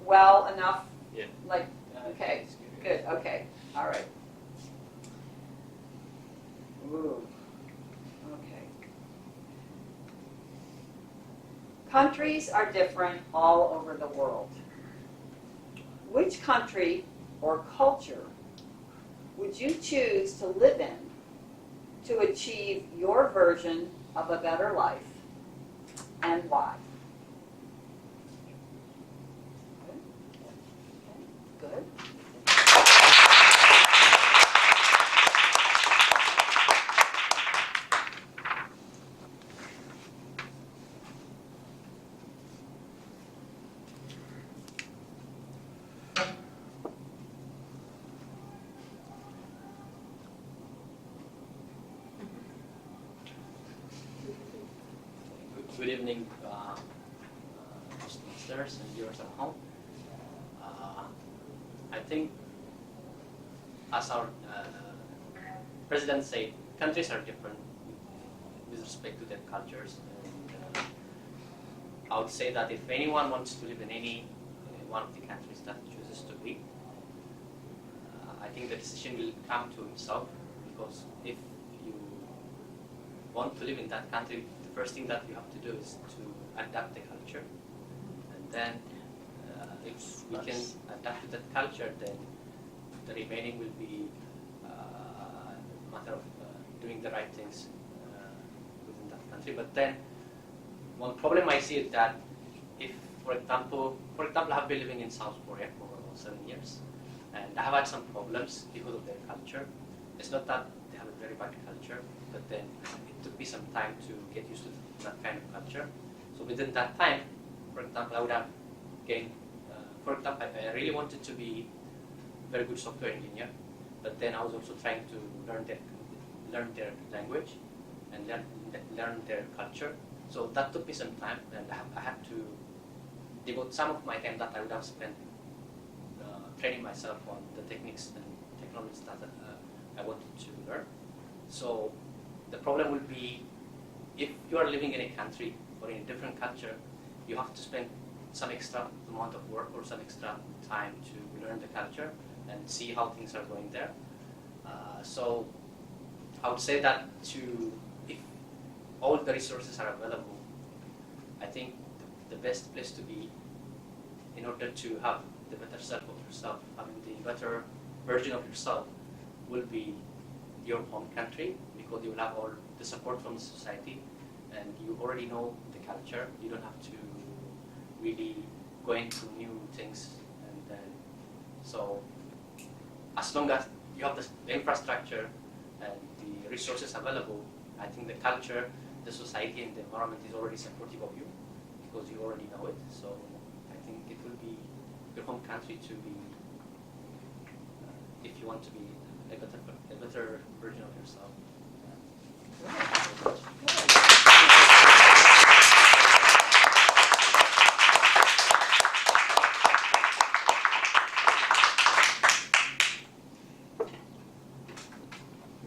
well enough? Yeah. Like, okay, good, okay, all right. Ooh, okay. Countries are different all over the world. Which country or culture would you choose to live in to achieve your version of a better life, and why? Good. Good evening, Toastmasters and viewers at home. I think, as our president said, countries are different with respect to their cultures. And, I would say that if anyone wants to live in any one of the countries that he chooses to be, I think the decision will come to himself, because if you want to live in that country, the first thing that you have to do is to adapt the culture, and then if we can adapt to that culture, then the remaining will be a matter of doing the right things within that country. But then one problem I see is that if, for example, I have been living in South Korea for 7 years, and I have had some problems because of their culture. It's not that they have a very bad culture, but then it took me some time to get used to that kind of culture. So within that time, for example, I would have gained, for example, I really wanted to be a very good software engineer, but then I was also trying to learn their language and learn their culture. So that took me some time, and I had to devote some of my time that I would have spent training myself on the techniques and technologies that I wanted to learn. So the problem will be, if you are living in a country or in a different culture, you have to spend some extra amount of work or some extra time to learn the culture and see how things are going there. So I would say that if all the resources are available, I think the best place to be in order to have the better self of yourself, having the better version of yourself, will be your home country, because you will have all the support from the society, and you already know the culture. You don't have to really go into new things, and then so as long as you have the infrastructure and the resources available, I think the culture, the society, and the environment is already supportive of you, because you already know it. So I think it will be your home country to be, if you want to be a better version of yourself.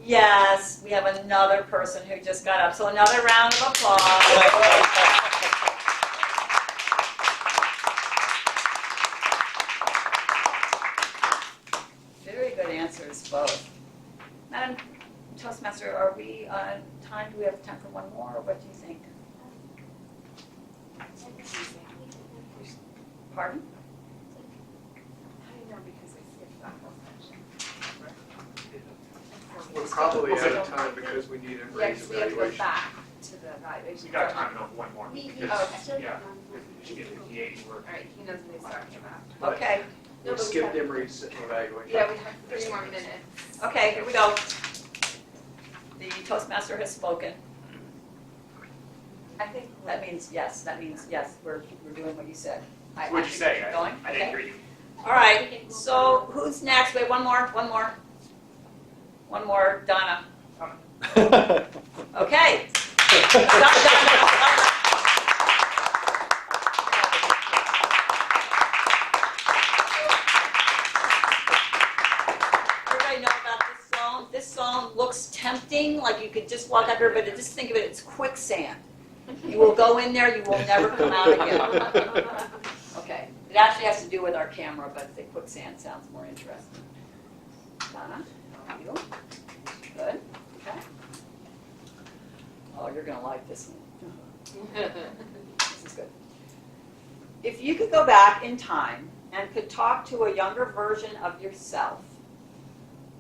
Yes, we have another person who just got up. So another round of applause. Very good answers, both. Madam Toastmaster, are we on time? Do we have time for one more, or what do you think? Pardon? We're probably out of time because we need a Yeah, raise because we have to go evaluation. back to the evaluation. We got time enough for one more. Okay. Yeah, we should get to the 8 work. All right, he knows when he's talking about. Okay, We'll skip Emery's evaluation. Yeah, we have 3 more minutes. okay, here we go. The Toastmaster has spoken. I think That means yes, we're doing what you said. What'd you say? Going? I didn't Okay. hear you. All right, so who's next? Wait, one more. One more, Donna. Okay. Everybody know about this song? This song looks tempting, like you could just walk up here, but just think of it, it's quicksand. You will go in there, you will never come out again. Okay, it actually has to do with our camera, but the quicksand sounds more interesting. Donna, how are you? Good, okay. Oh, you're gonna like this one. This is good. If you could go back in time and could talk to a younger version of yourself,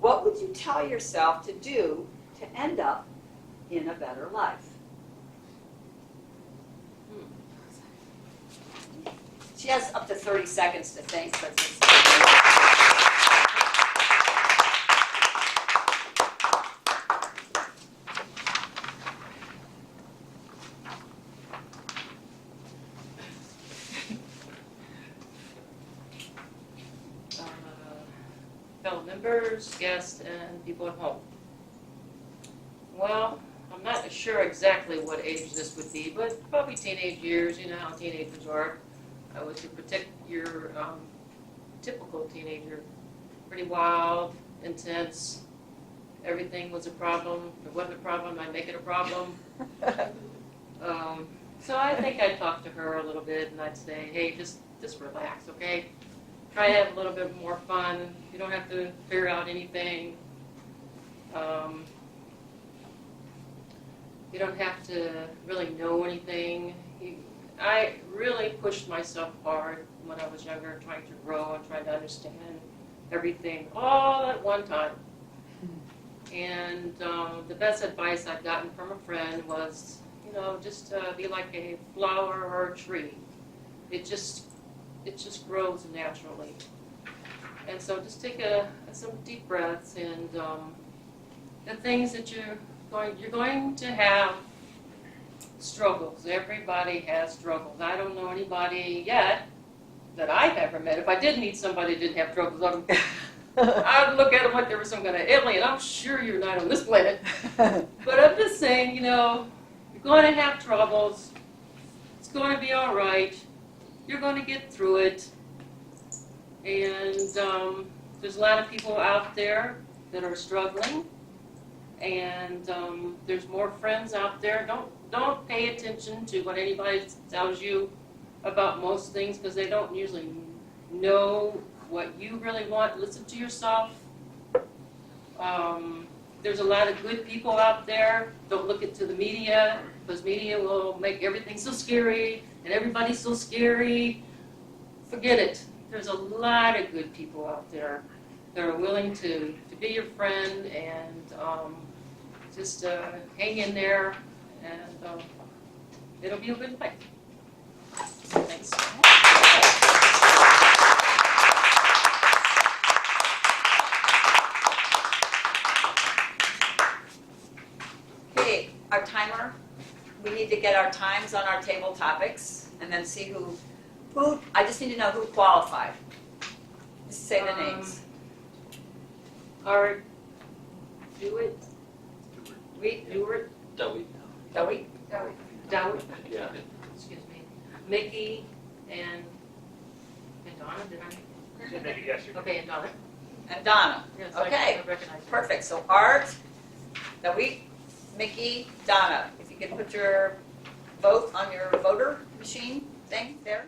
what would you tell yourself to do to end up in a better life? She has up to 30 seconds to think. But fellow members, guests, and people at home. Well, I'm not sure exactly what age this would be, but probably teenage years. You know how teenagers are. I was to protect your typical teenager. Pretty wild, intense. Everything was a problem. If it wasn't a problem, I'd make it a problem. So I think I'd talk to her a little bit and I'd say, hey, just relax, okay? Try to have a little bit more fun. You don't have to figure out anything. You don't have to really know anything. I really pushed myself hard when I was younger, trying to grow and trying to understand everything all at one time. And the best advice I've gotten from a friend was, just be like a flower or a tree. It just grows naturally. And so just take some deep breaths, and the things that you're going to have struggles. Everybody has struggles. I don't know anybody yet that I've ever met. If I did meet somebody that didn't have struggles, I'd look at them like they were some kind of alien. I'm sure you're not on this planet. But I'm just saying, you're going to have troubles. It's going to be all right. You're going to get through it. And there's a lot of people out there that are struggling. And there's more friends out there. Don't pay attention to what anybody tells you about most things, because they don't usually know what you really want. Listen to yourself. There's a lot of good people out there. Don't look into the media, because media will make everything so scary and everybody's so scary. Forget it. There's a lot of good people out there that are willing to be your friend, and just hang in there, and it'll be a good fight. Thanks. Okay, our timer. We need to get our times on our table topics, and then see who. I just need to know who qualified. Just say the names. Or do it. Do it. Dewey. Joey? Dowd. Yeah. Excuse me. Mickey and Donna. Did I? Maybe, yes, you Okay, and Donna. And Donna. Yes, Okay. I recognize her. Perfect. So Art, Joey, Mickey, Donna. If you could put your vote on your voter machine thing there.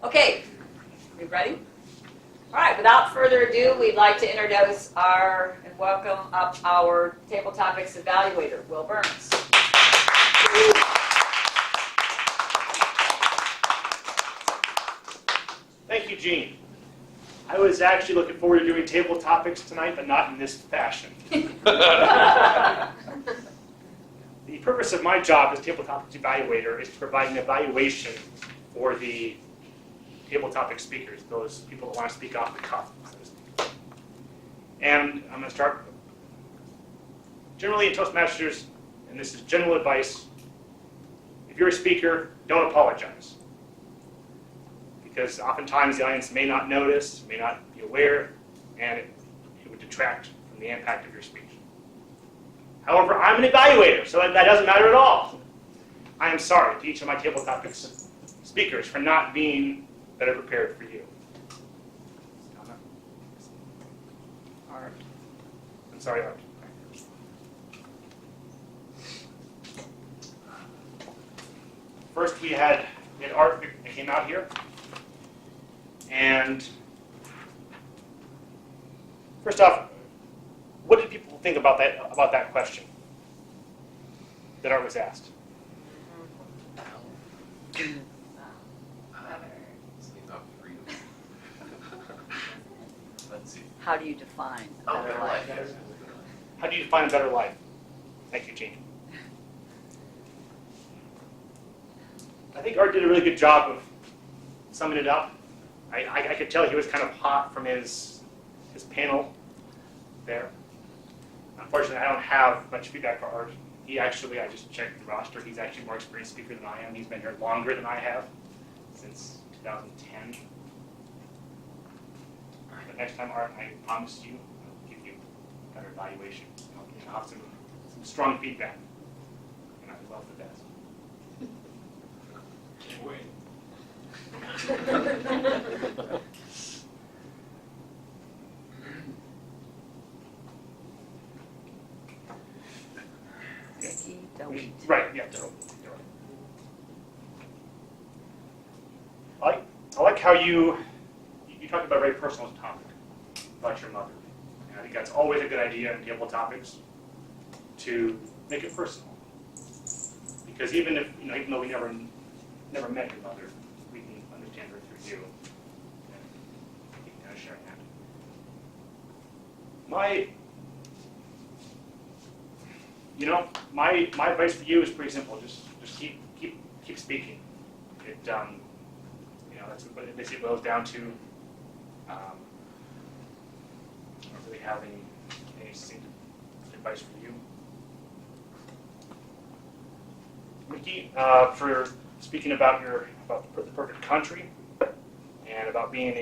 Okay, you ready? All right, without further ado, we'd like to introduce and welcome up our Table Topics evaluator, Will Burns. Thank you, Jean. I was actually looking forward to doing table topics tonight, but not in this fashion. The purpose of my job as table topics evaluator is to provide an evaluation for the table topic speakers, those people that want to speak off the cuff, so to speak. And I'm going to start. Generally in Toastmasters, and this is general advice, if you're a speaker, don't apologize. Because oftentimes the audience may not notice, may not be aware, and it would detract from the impact of your speech. However, I'm an evaluator, so that doesn't matter at all. I am sorry to each of my table topics speakers for not being better prepared for you. Art. I'm sorry, Art. First, we had Art that came out here. And first off, what did people think about that question that Art was asked? Let's see. How do you define Oh, better better life? life. How do you define a better life? Thank you, Jean. I think Art did a really good job of summing it up. I could tell he was kind of hot from his panel there. Unfortunately, I don't have much feedback for Art. I just checked the roster, he's actually a more experienced speaker than I am. He's been here longer than I have, since 2010. But next time, Art, I promise you, I'll give you a better evaluation. I'll have some strong feedback. And I would love the best. Can't wait. Mickey, Dewey. Right, yeah, totally. how you talked about a very personal topic, about your mother. And I think that's always a good idea in table topics, to make it personal. Because even if, even though we never met your mother, we can understand her through you. And kind of sharing that. My advice for you is pretty simple. Just keep speaking. That's what it basically boils down to. I don't really have any succinct advice for you. Mickey, for speaking about the perfect country and about being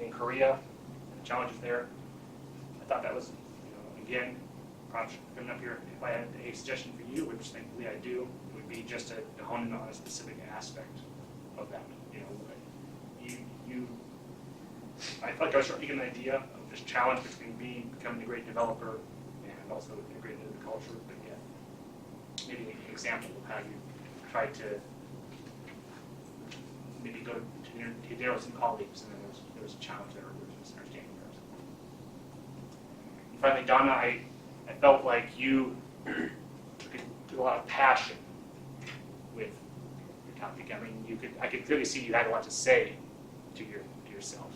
in Korea and the challenges there, I thought that was, again, perhaps coming up here, if I had a suggestion for you, which thankfully I do, it would be just to hone in on a specific aspect of that. I felt like I was starting to get an idea of this challenge between becoming a great developer and also integrating into the culture, but yet maybe an example of how you tried to maybe go to dinner with some colleagues, and then there was a challenge there, or there was a misunderstanding there. And finally, Donna, I felt like you took a lot of passion with your topic. I mean, I could clearly see you had a lot to say to yourself.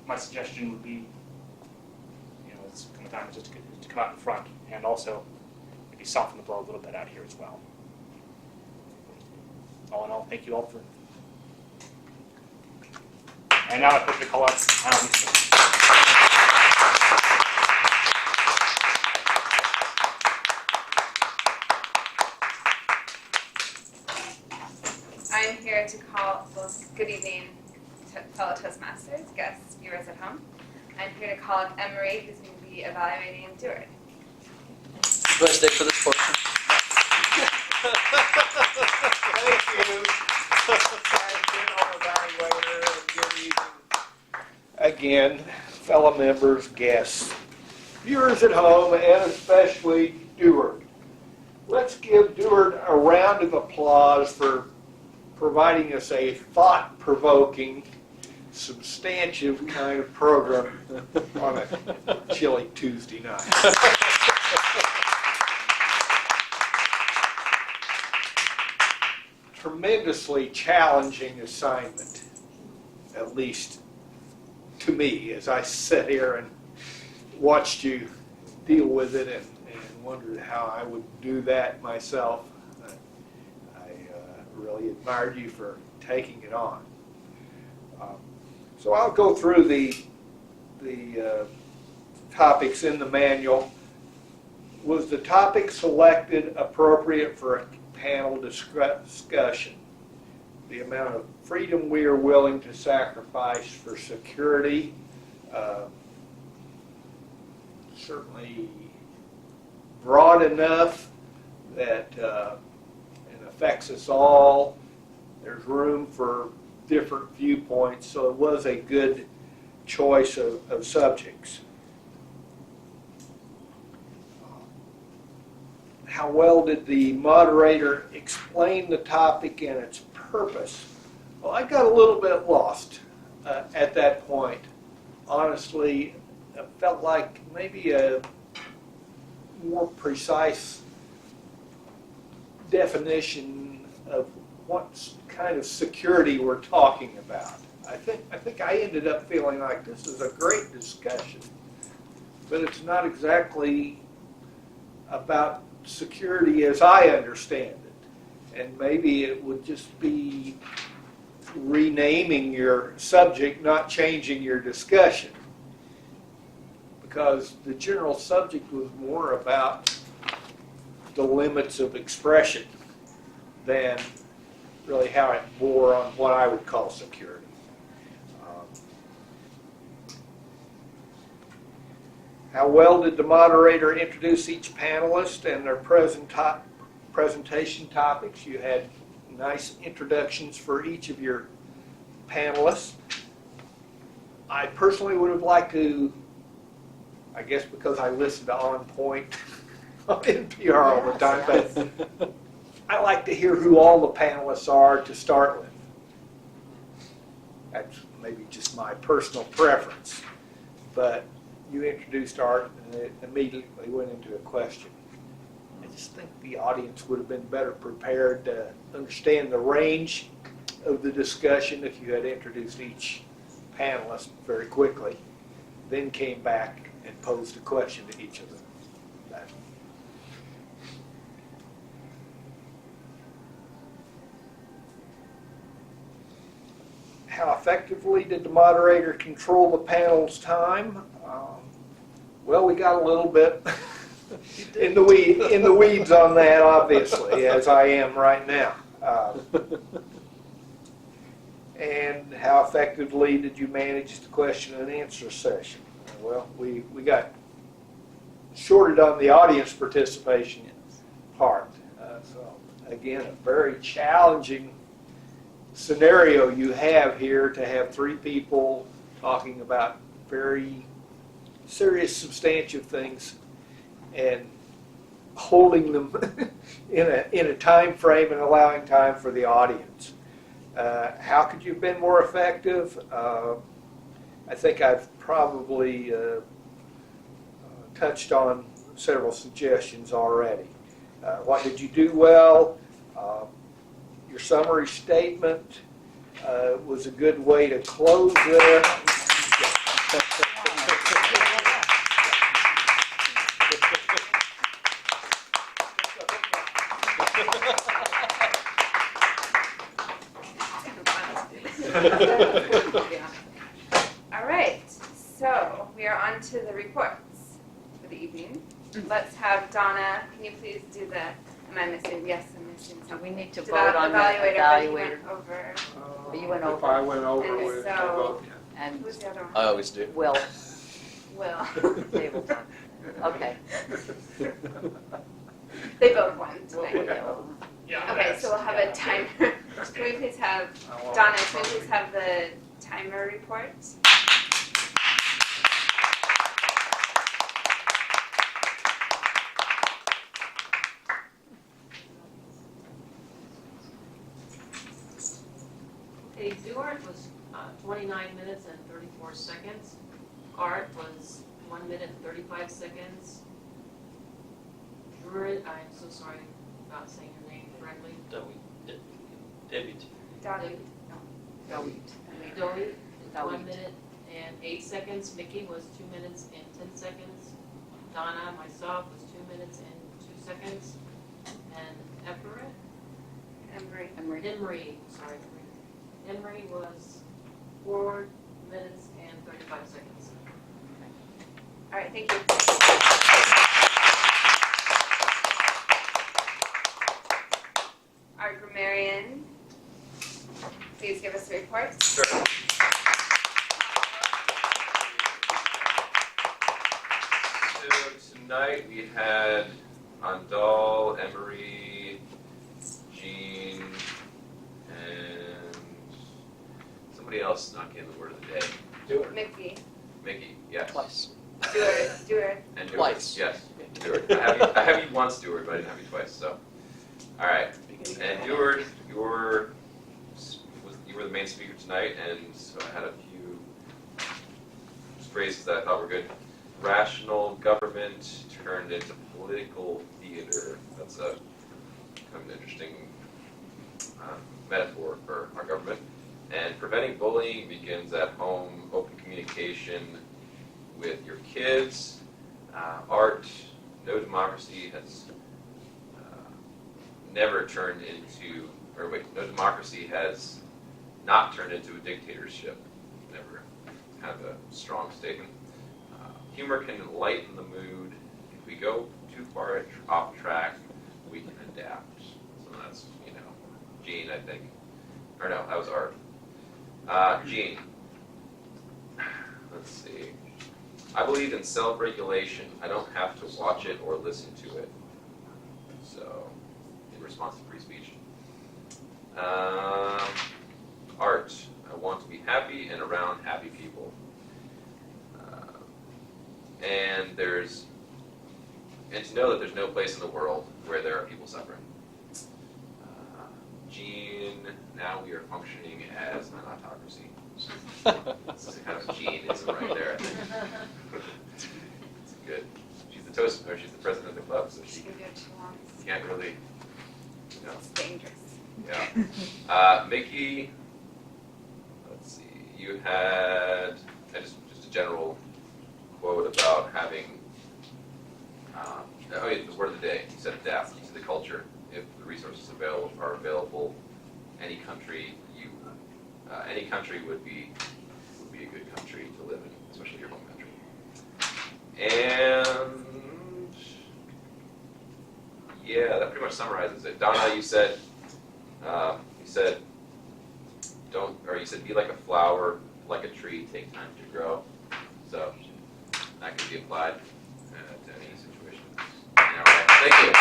My suggestion would be, it's come time just to come out in front, and also maybe soften the blow a little bit out here as well. All in all, thank you all for. And now I put the call out. I'm here to call, good evening, fellow Toastmasters, guests, viewers at home. I'm here to call up Emery, who's going to be evaluating Deward. Do I stay for this portion? Thank you. Good evening. Again, fellow members, guests, viewers at home, and especially Deward. Let's give Deward a round of applause for providing us a thought-provoking, substantive kind of program on a chilly Tuesday night. Tremendously challenging assignment, at least to me, as I sat here and watched you deal with it and wondered how I would do that myself. I really admired you for taking it on. So I'll go through the topics in the manual. Was the topic selected appropriate for a panel discussion? The amount of freedom we are willing to sacrifice for security, certainly broad enough that it affects us all. There's room for different viewpoints, so it was a good choice of subjects. How well did the moderator explain the topic and its purpose? Well, I got a little bit lost at that point. Honestly, I felt like maybe a more precise definition of what kind of security we're talking about. I think I ended up feeling like this is a great discussion, but it's not exactly about security as I understand it. And maybe it would just be renaming your subject, not changing your discussion. Because the general subject was more about the limits of expression than really how it bore on what I would call security. How well did the moderator introduce each panelist and their presentation topics? You had nice introductions for each of your panelists. I personally would have liked to, I guess because I listen to On Point on NPR all the time, but I like to hear who all the panelists are to start with. That's maybe just my personal preference. But you introduced art and it immediately went into a question. I just think the audience would have been better prepared to understand the range of the discussion if you had introduced each panelist very quickly, then came back and posed a question to each of them. How effectively did the moderator control the panel's time? Well, we got a little bit in the weeds on that, obviously, as I am right now. And how effectively did you manage the question and answer session? Well, we got shorted on the audience participation part. So, again, a very challenging scenario you have here to have three people talking about very serious, substantive things and holding them in a time frame and allowing time for the audience. How could you have been more effective? I think I've probably touched on several suggestions already. What did you do well? Your summary statement was a good way to close there. All right, so we are on to the reports for the evening. Let's have Donna, can you please do the, am I missing? Yes, I'm missing So something. we need to To vote on the evaluator, but you evaluator. went over. You went If over. I went over And with so- vote, And Who's the other one? I always do. Will, Will. table time. Okay. They both won tonight. Yeah. Okay, so we'll have a timer. Can we please have, Donna, can we please have the timer report? Okay, Duart was 29 minutes and 34 seconds. Art was 1 minute and 35 seconds. Druid, I'm so sorry about saying your name correctly. David. David. Dowie, Dowie. 1 minute and 8 seconds. Mickey was 2 minutes and 10 seconds. Donna, myself, was 2 minutes and 2 seconds. And Everett, Emery, sorry, Emery was 4 minutes and 35 seconds. All right, thank you. Our grammarian, please give us a report. Sure. So tonight we had Andal, Emery, Jean, and somebody else snuck in the word of the day. Mickey, Mickey, yes. Twice. Stuart. And Stewart, Twice. yes. Stewart. I have you once, Stewart, but I didn't have you twice. So, all right. And Stewart, you were the main speaker tonight, and so I had a few phrases that I thought were good. Rational government turned into political theater. That's a kind of an interesting metaphor for our government. And preventing bullying begins at home. Open communication with your kids. Art. No democracy has never turned into, or wait, no democracy has not turned into a dictatorship. Never. Kind of a strong statement. Humor can lighten the mood. If we go too far off track, we can adapt. So that's, Jean, I think. Or no, that was Art. Jean. Let's see. I believe in self-regulation. I don't have to watch it or listen to it. So, in response to free speech. Art. I want to be happy and around happy people. And to know that there's no place in the world where there are people suffering. Jean, now we are functioning as an autocracy. This is kind of Jeanism right there, I think. It's good. She's the she's the president of the club, so she She can do what she wants. can't really, It's dangerous. yeah. Mickey, let's see, you had just a general quote about having, the word of the day, you said adapt to the culture. If the resources are available, any country would be a good country to live in, especially your home country. And yeah, that pretty much summarizes it. Donna, you said you said be like a flower, like a tree, take time to grow. So that can be applied to any situation. All right, thank you.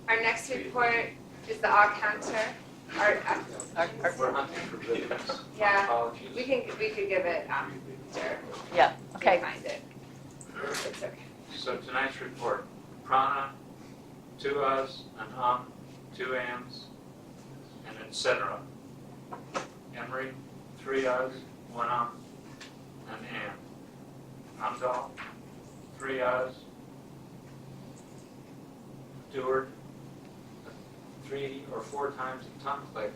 Our next report is the au counter. We're hunting for visitors. Yeah, Apologies. we could give it after. Yeah, We okay. find it. It's okay. So tonight's report, prana, 2 us, an 2 ams, and etc. Emery, 3 us, 1 an am. Amdal, 3 us. Stewart, 3 or 4 times a tongue click.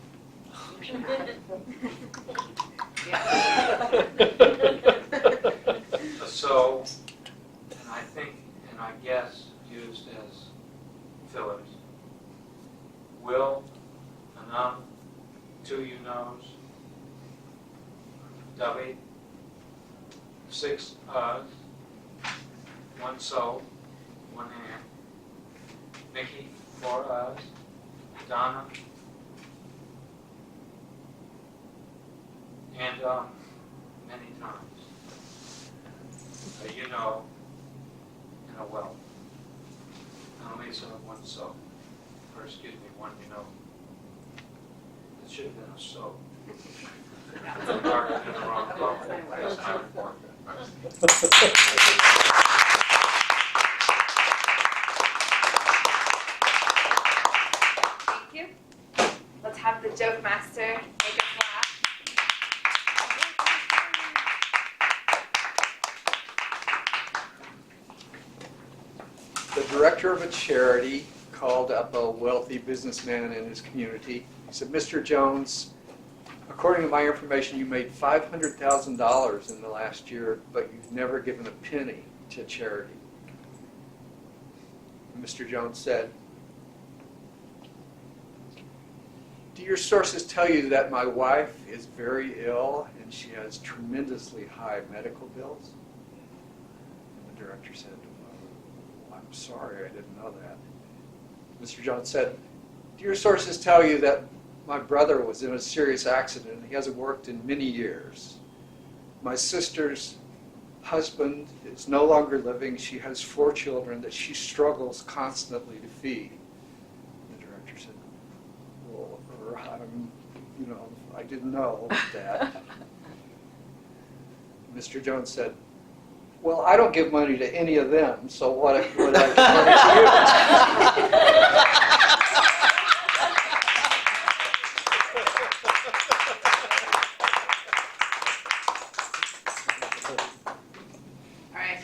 So, and I think, and I guess, used as fillers. Will, an 2 you knows. Dubby, 6 us, 1 so, 1 hand. Mickey, 4 us. Donna, and many times. You know, and a well. And Lisa, 1 so. Or excuse me, 1 you know. It should have been a so. Marked in the wrong column. That's my report. Thank you. Let's have the joke master make us laugh. The director of a charity called up a wealthy businessman in his community. He said, Mr. Jones, according to my information, you made $500,000 in the last year, but you've never given a penny to charity. And Mr. Jones said, do your sources tell you that my wife is very ill and she has tremendously high medical bills? And the director said, well, I'm sorry, I didn't know that. Mr. Jones said, do your sources tell you that my brother was in a serious accident and he hasn't worked in many years? My sister's husband is no longer living. She has 4 children that she struggles constantly to feed. The director said, well, I didn't know that. Mr. Jones said, well, I don't give money to any of them, so what would I give money to you? All right.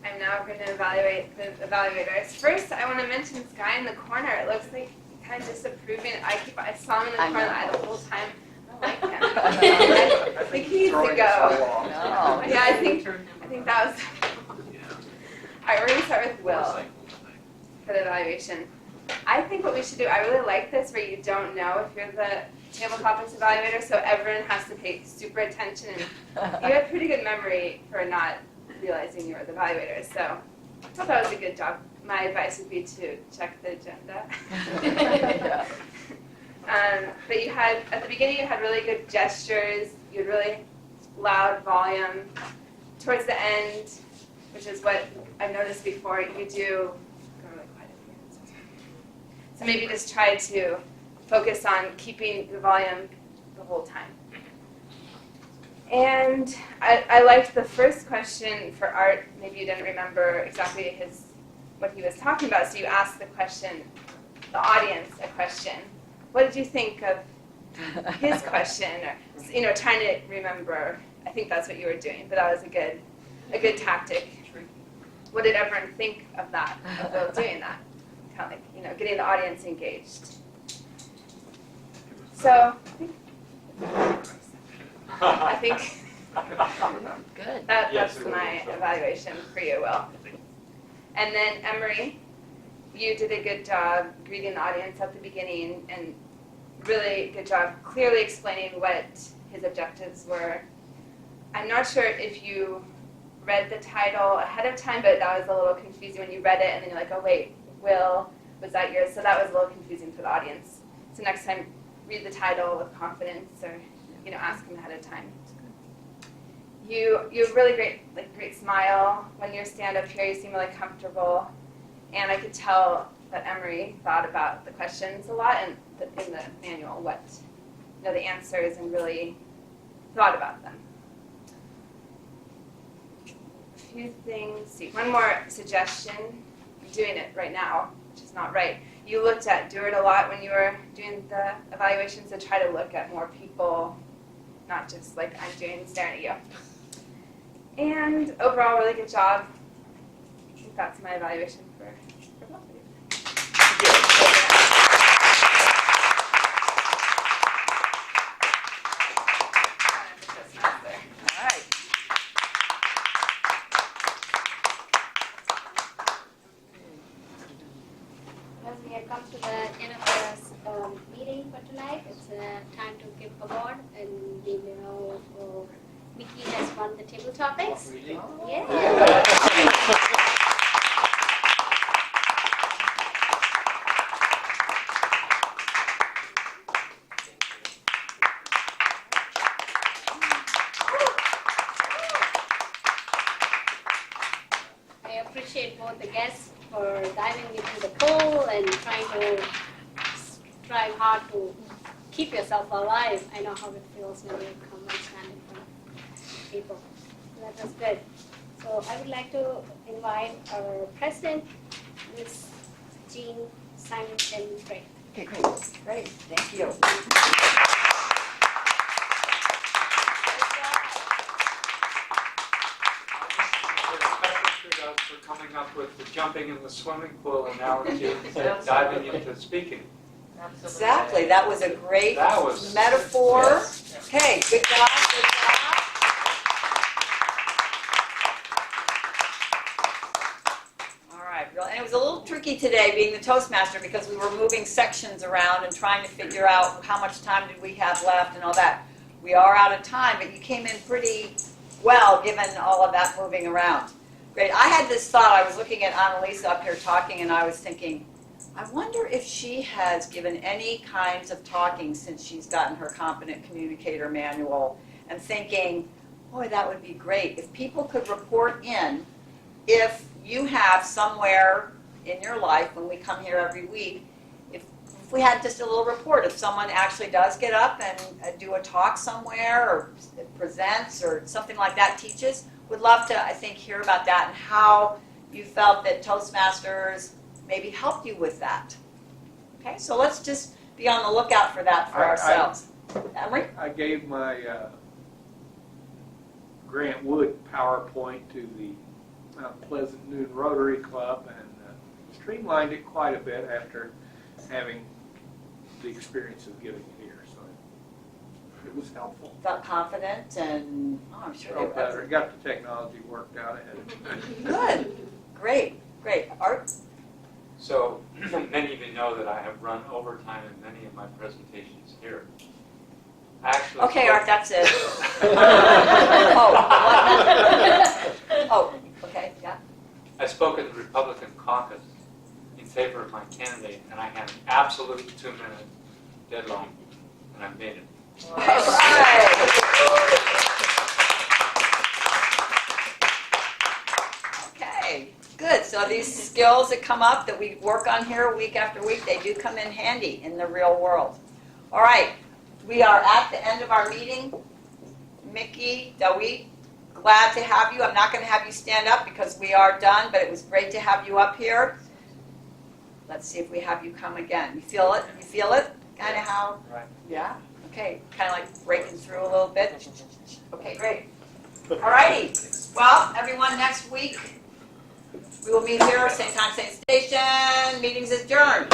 I'm now going to evaluate the evaluators. First, I want to mention this guy in the corner. It looks like kind of disapproving. I saw him in the corner the whole time. I like him. I think he needs to go. No. Yeah, I think that was. All right, we're going to start with Will for the evaluation. I think what we should do, I really like this where you don't know if you're the table topics evaluator, so everyone has to pay super attention. And you have pretty good memory for not realizing you were the evaluator, so I thought that was a good job. My advice would be to check the agenda. Yeah. But you had, at the beginning, you had really good gestures. You had really loud volume. Towards the end, which is what I've noticed before, you do go really quiet at the end. So maybe just try to focus on keeping the volume the whole time. And I liked the first question for Art. Maybe you didn't remember exactly his what he was talking about. So you ask the audience a question. What did you think of his question? Or, trying to remember. I think that's what you were doing, but that was a good tactic. What did everyone think of that, of Will doing that? Kind of like, getting the audience engaged. So, I think Good. that's Yes, it my was. evaluation for you, Will. And then Emery, you did a good job greeting the audience at the beginning and really good job clearly explaining what his objectives were. I'm not sure if you read the title ahead of time, but that was a little confusing when you read it and then you're like, oh wait, Will, was that yours? So that was a little confusing for the audience. So next time, read the title with confidence or ask him ahead of time. You have really great smile. When you stand up here, you seem really comfortable. And I could tell that Emery thought about the questions a lot and in the manual, the answers, and really thought about them. A few things. See, one more suggestion. I'm doing it right now, which is not right. You looked at Do It a lot when you were doing the evaluations, so try to look at more people, not just like I'm doing, staring at you. And overall, really good job. I think that's my evaluation for both of you. All right. As we have come to the end of the meeting for tonight, it's time to give award, and we will. Mickey has won the table topics. Yeah. I appreciate both the guests for diving into the pool and trying to strive hard to keep yourself alive. I know how it feels when you come and stand in front of people. So that was good. So I would like to invite our president, Ms. Jean Symington Craig. Okay, great, thank you. For coming up with the jumping in the swimming pool analogy, diving into speaking. Exactly, that was a great That was- metaphor. Yes. Okay, good job, good job. All right, and it was a little tricky today being the Toastmaster because we were moving sections around and trying to figure out how much time did we have left and all that. We are out of time, but you came in pretty well given all of that moving around. Great, I had this thought, I was looking at Annalisa up here talking and I was thinking, I wonder if she has given any kinds of talking since she's gotten her Competent Communicator Manual, and thinking, boy, that would be great if people could report in if you have somewhere in your life, when we come here every week, if we had just a little report, if someone actually does get up and do a talk somewhere or presents or something like that, teaches, would love to, I think, hear about that and how you felt that Toastmasters maybe helped you with that. Okay, so let's just be on the lookout for that for ourselves. Emery? I gave my Grant Wood PowerPoint to the Mount Pleasant Noon Rotary Club and streamlined it quite a bit after having the experience of giving it here. So it was helpful. Felt confident and, oh, I'm sure Felt they better. Got the technology worked out ahead of time. Good, great. Art? So many of you know that I have run overtime in many of my presentations here. Actually, Okay, Art, that's it. Oh, okay, yeah. I spoke at the Republican caucus in favor of my candidate, and I had an absolute 2-minute deadline, and I made it. All right. Okay, good. So these skills that come up that we work on here week after week, they do come in handy in the real world. All right, we are at the end of our meeting. Mickey, Dawit, glad to have you. I'm not going to have you stand up because we are done, but it was great to have you up here. Let's see if we have you come again. You feel it? You feel it? Kind of how? Right. Yeah? Okay, kind of like breaking through a little bit. Okay, great. All righty. Well, everyone, next week we will meet here, same time, same station. Meeting's adjourned.